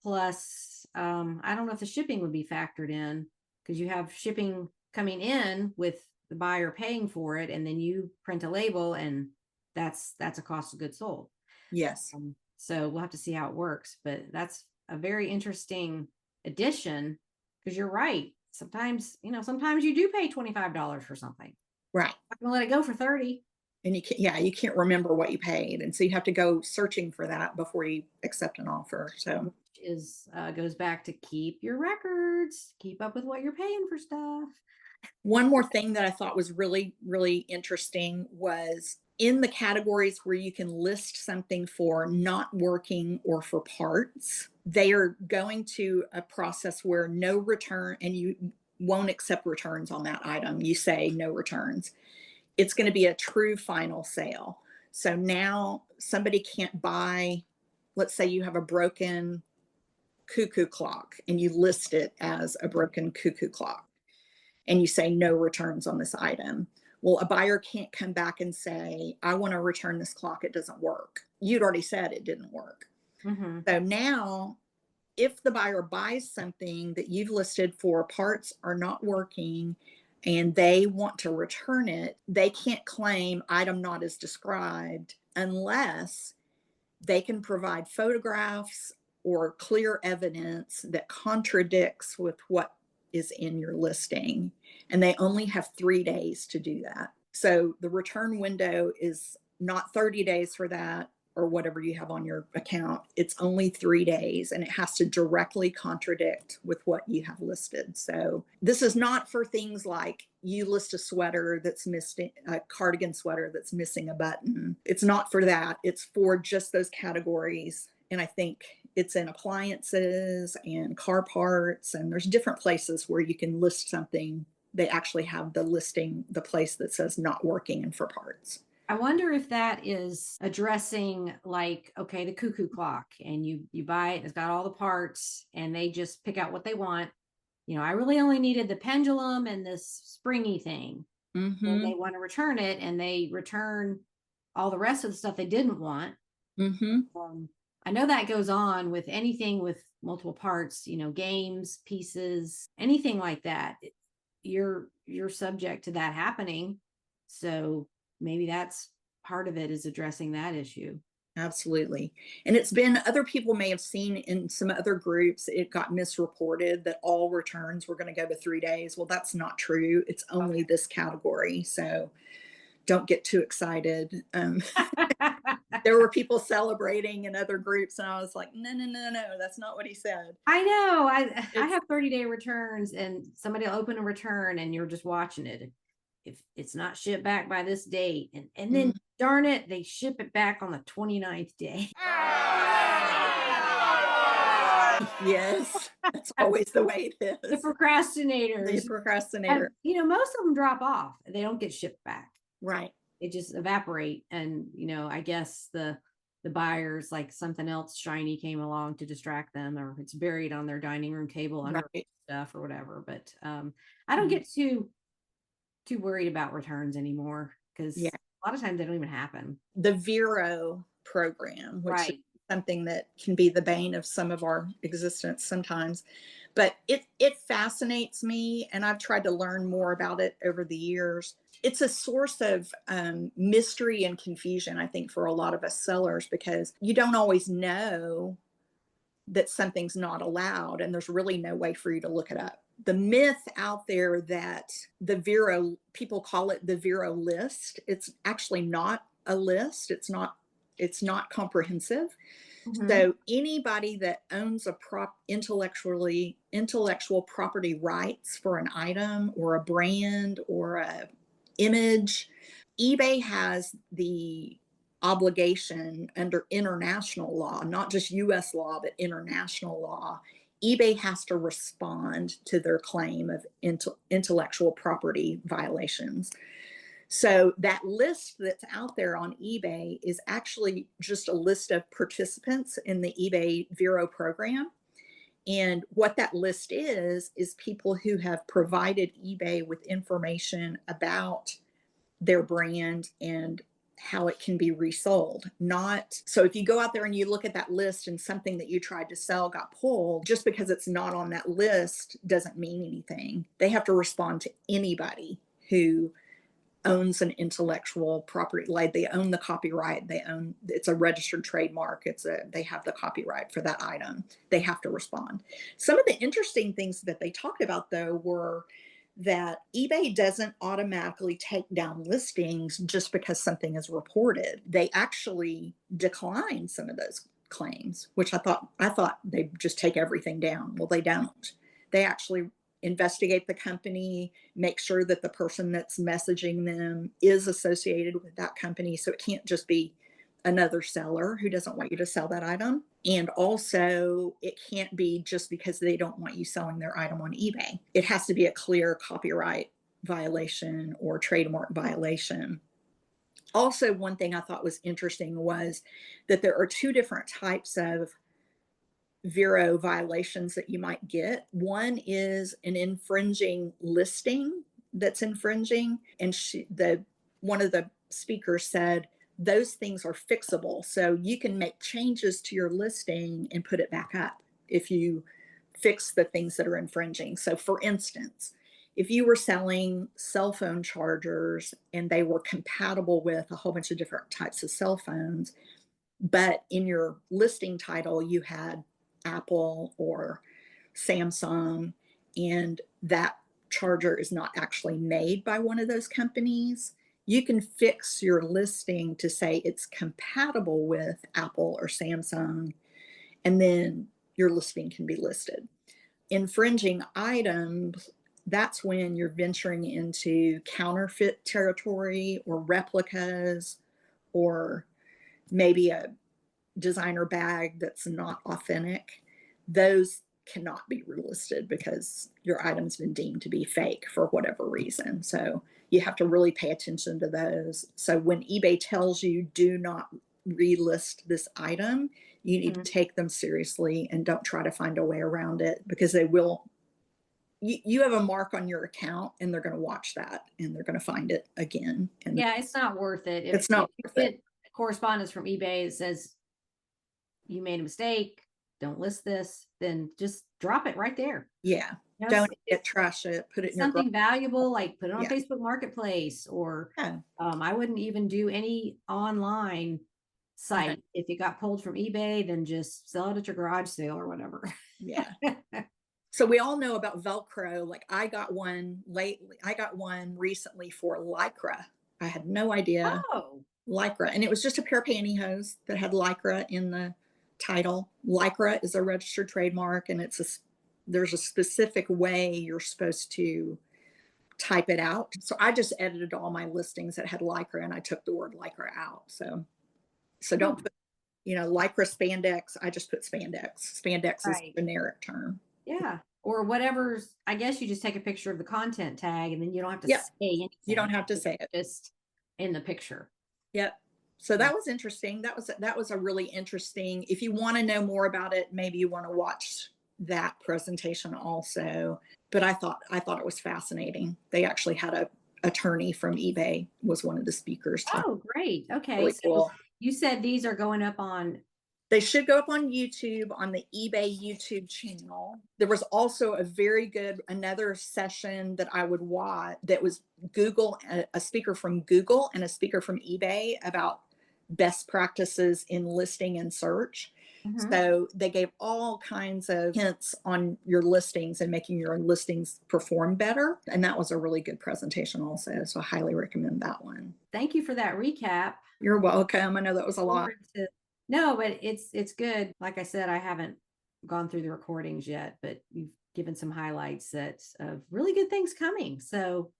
plus I don't know if the shipping would be factored in because you have shipping coming in with the buyer paying for it, and then you print a label, and that's a cost of goods sold. Yes. So we'll have to see how it works, but that's a very interesting addition because you're right. Sometimes you do pay $25 for something. Right. I'm gonna let it go for 30. And you can't remember what you paid. And so you have to go searching for that before you accept an offer. So Is goes back to keep your records, keep up with what you're paying for stuff. one more thing that I thought was really, really interesting was in the categories where you can list something for not working or for parts, they are going to a process where no return, and you won't accept returns on that item. You say no returns. It's going to be a true final sale. So now somebody can't buy, let's say you have a broken cuckoo clock and you list it as a broken cuckoo clock and you say no returns on this item. Well, a buyer can't come back and say, I want to return this clock. It doesn't work. You'd already said it didn't work. Mm-hmm. So now, if the buyer buys something that you've listed for parts are not working and they want to return it, they can't claim item not as described unless they can provide photographs or clear evidence that contradicts with what is in your listing. And they only have 3 days to do that. So the return window is not 30 days for that or whatever you have on your account. It's only 3 days and it has to directly contradict with what you have listed. So this is not for things like you list a sweater that's missing, a cardigan sweater that's missing a button. It's not for that. It's for just those categories. And I think it's in appliances and car parts, and there's different places where you can list something. They actually have the listing, the place that says not working and for parts. I wonder if that is addressing, like, okay, the cuckoo clock, and you buy it, it's got all the parts, and they just pick out what they want. I really only needed the pendulum and this springy thing. And they want to return it, and they return all the rest of the stuff they didn't want. I know that goes on with anything with multiple parts, games, pieces, anything like that. You're subject to that happening. So maybe that's part of it, is addressing that issue. Absolutely. And it's been, other people may have seen in some other groups, it got misreported that all returns were going to go to 3 days. Well, that's not true. It's only this category. So don't get too excited. There were people celebrating in other groups, and I was like, no, no, no, no, that's not what he said. I know. I have 30-day returns, and somebody will open a return and you're just watching it. If it's not shipped back by this date, and then darn it, they ship it back on the 29th day. Yes, that's always the way it The is. procrastinators. The procrastinator. And, most of them drop off. They don't get shipped back. Right. They just evaporate. And, I guess the buyers, like, something else shiny came along to distract them, or it's buried on their dining room table under stuff or whatever. But I don't get too worried about returns anymore, because a lot of times they don't even happen. The Vero program, which is something that can be the bane of some of our existence sometimes, but it fascinates me, and I've tried to learn more about it over the years. It's a source of mystery and confusion, I think, for a lot of us sellers, because you don't always know that something's not allowed, and there's really no way for you to look it up. The myth out there that the Vero, people call it the Vero list. It's actually not a list. It's not comprehensive. So anybody that owns a intellectual property rights for an item or a brand or a image, eBay has the obligation under international law, not just US law, but international law. eBay has to respond to their claim of intellectual property violations. So that list that's out there on eBay is actually just a list of participants in the eBay Vero program. And what that list is people who have provided eBay with information about their brand and how it can be resold. So if you go out there and you look at that list and something that you tried to sell got pulled, just because it's not on that list doesn't mean anything. They have to respond to anybody who owns an intellectual property, like they own the copyright, it's a registered trademark, they have the copyright for that item. They have to respond. Some of the interesting things that they talked about, though, were that eBay doesn't automatically take down listings just because something is reported. They actually decline some of those claims, which I thought they'd just take everything down. Well, they don't. They actually investigate the company, make sure that the person that's messaging them is associated with that company. So it can't just be another seller who doesn't want you to sell that item. And also, it can't be just because they don't want you selling their item on eBay. It has to be a clear copyright violation or trademark violation. Also, one thing I thought was interesting was that there are two different types of Vero violations that you might get. One is an infringing listing that's infringing, and one of the speakers said those things are fixable. So you can make changes to your listing and put it back up if you fix the things that are infringing. So for instance, if you were selling cell phone chargers and they were compatible with a whole bunch of different types of cell phones, but in your listing title you had Apple or Samsung, and that charger is not actually made by one of those companies, you can fix your listing to say it's compatible with Apple or Samsung, and then your listing can be listed. Infringing items, that's when you're venturing into counterfeit territory or replicas, or maybe designer bag that's not authentic, those cannot be relisted because your item's been deemed to be fake for whatever reason. So you have to really pay attention to those. So when eBay tells you do not relist this item, you need to take them seriously and don't try to find a way around it, because they will. You have a mark on your account and they're going to watch that and they're going to find it again. And Yeah, it's not worth it. it's not If worth you it. get correspondence from eBay that says you made a mistake, don't list this, then just drop it right there. Yeah. You know, Don't trash it, put it in your something valuable, like put it on Yeah. Facebook Marketplace, or Yeah. I wouldn't even do any online site. Okay. If it got pulled from eBay, then just sell it at your garage sale or whatever. Yeah. So we all know about Velcro. Like I got one recently for Lycra. I had no idea. Oh, Lycra. And it was just a pair of pantyhose that had Lycra in the title. Lycra is a registered trademark, and there's a specific way you're supposed to type it out. So I just edited all my listings that had Lycra, and I took the word Lycra out. So don't put, Lycra spandex. I just put spandex. Spandex is a generic term. Yeah. Or whatever's, I guess you just take a picture of the content tag and then you don't have to say anything. You don't have to say it. Just in the picture. Yep. So that was interesting. That was a really interesting. If you want to know more about it, maybe you want to watch that presentation also. But I thought it was fascinating. They actually had a attorney from eBay was one of the speakers. Oh, great. Okay. Really cool. You said these are going up on. They should go up on YouTube, on the eBay YouTube channel. There was also another session that I would watch that was a speaker from Google and a speaker from eBay about best practices in listing and search. Mm-hmm. So they gave all kinds of hints on your listings and making your listings perform better. And that was a really good presentation also. So I highly recommend that one. Thank you for that recap. You're welcome. I know that was a lot. No, but it's good. Like I said, I haven't gone through the recordings yet, but you've given some highlights of really good things coming. So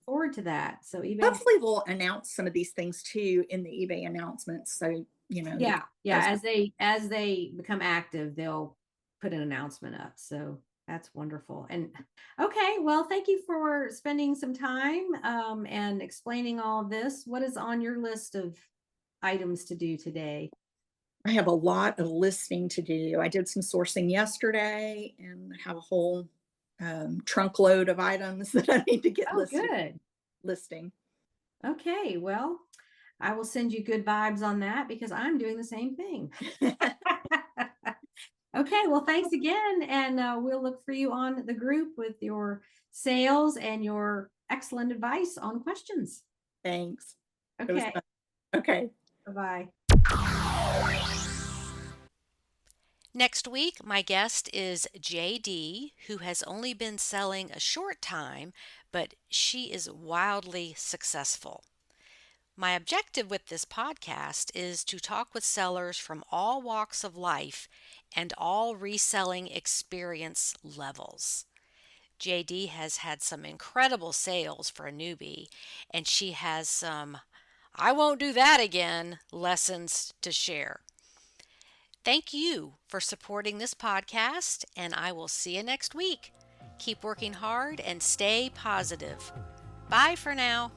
forward to that. So eBay, hopefully we'll announce some of these things too in the eBay announcements. So yeah. As they become active, they'll put an announcement up. So that's wonderful. And okay, well, thank you for spending some time and explaining all of this. What is on your list of items to do today? I have a lot of listing to do. I did some sourcing yesterday and have a whole trunk load of items that I need to get listing. Okay, well, I will send you good vibes on that because I'm doing the same thing. Okay, well, thanks again. And we'll look for you on the group with your sales and your excellent advice on questions. Thanks. Okay. Okay. Bye-bye. Next week, my guest is JD, who has only been selling a short time, but she is wildly successful. My objective with this podcast is to talk with sellers from all walks of life and all reselling experience levels. JD has had some incredible sales for a newbie, and she has some I won't do that again lessons to share. Thank you for supporting this podcast, and I will see you next week. Keep working hard and stay positive. Bye for now.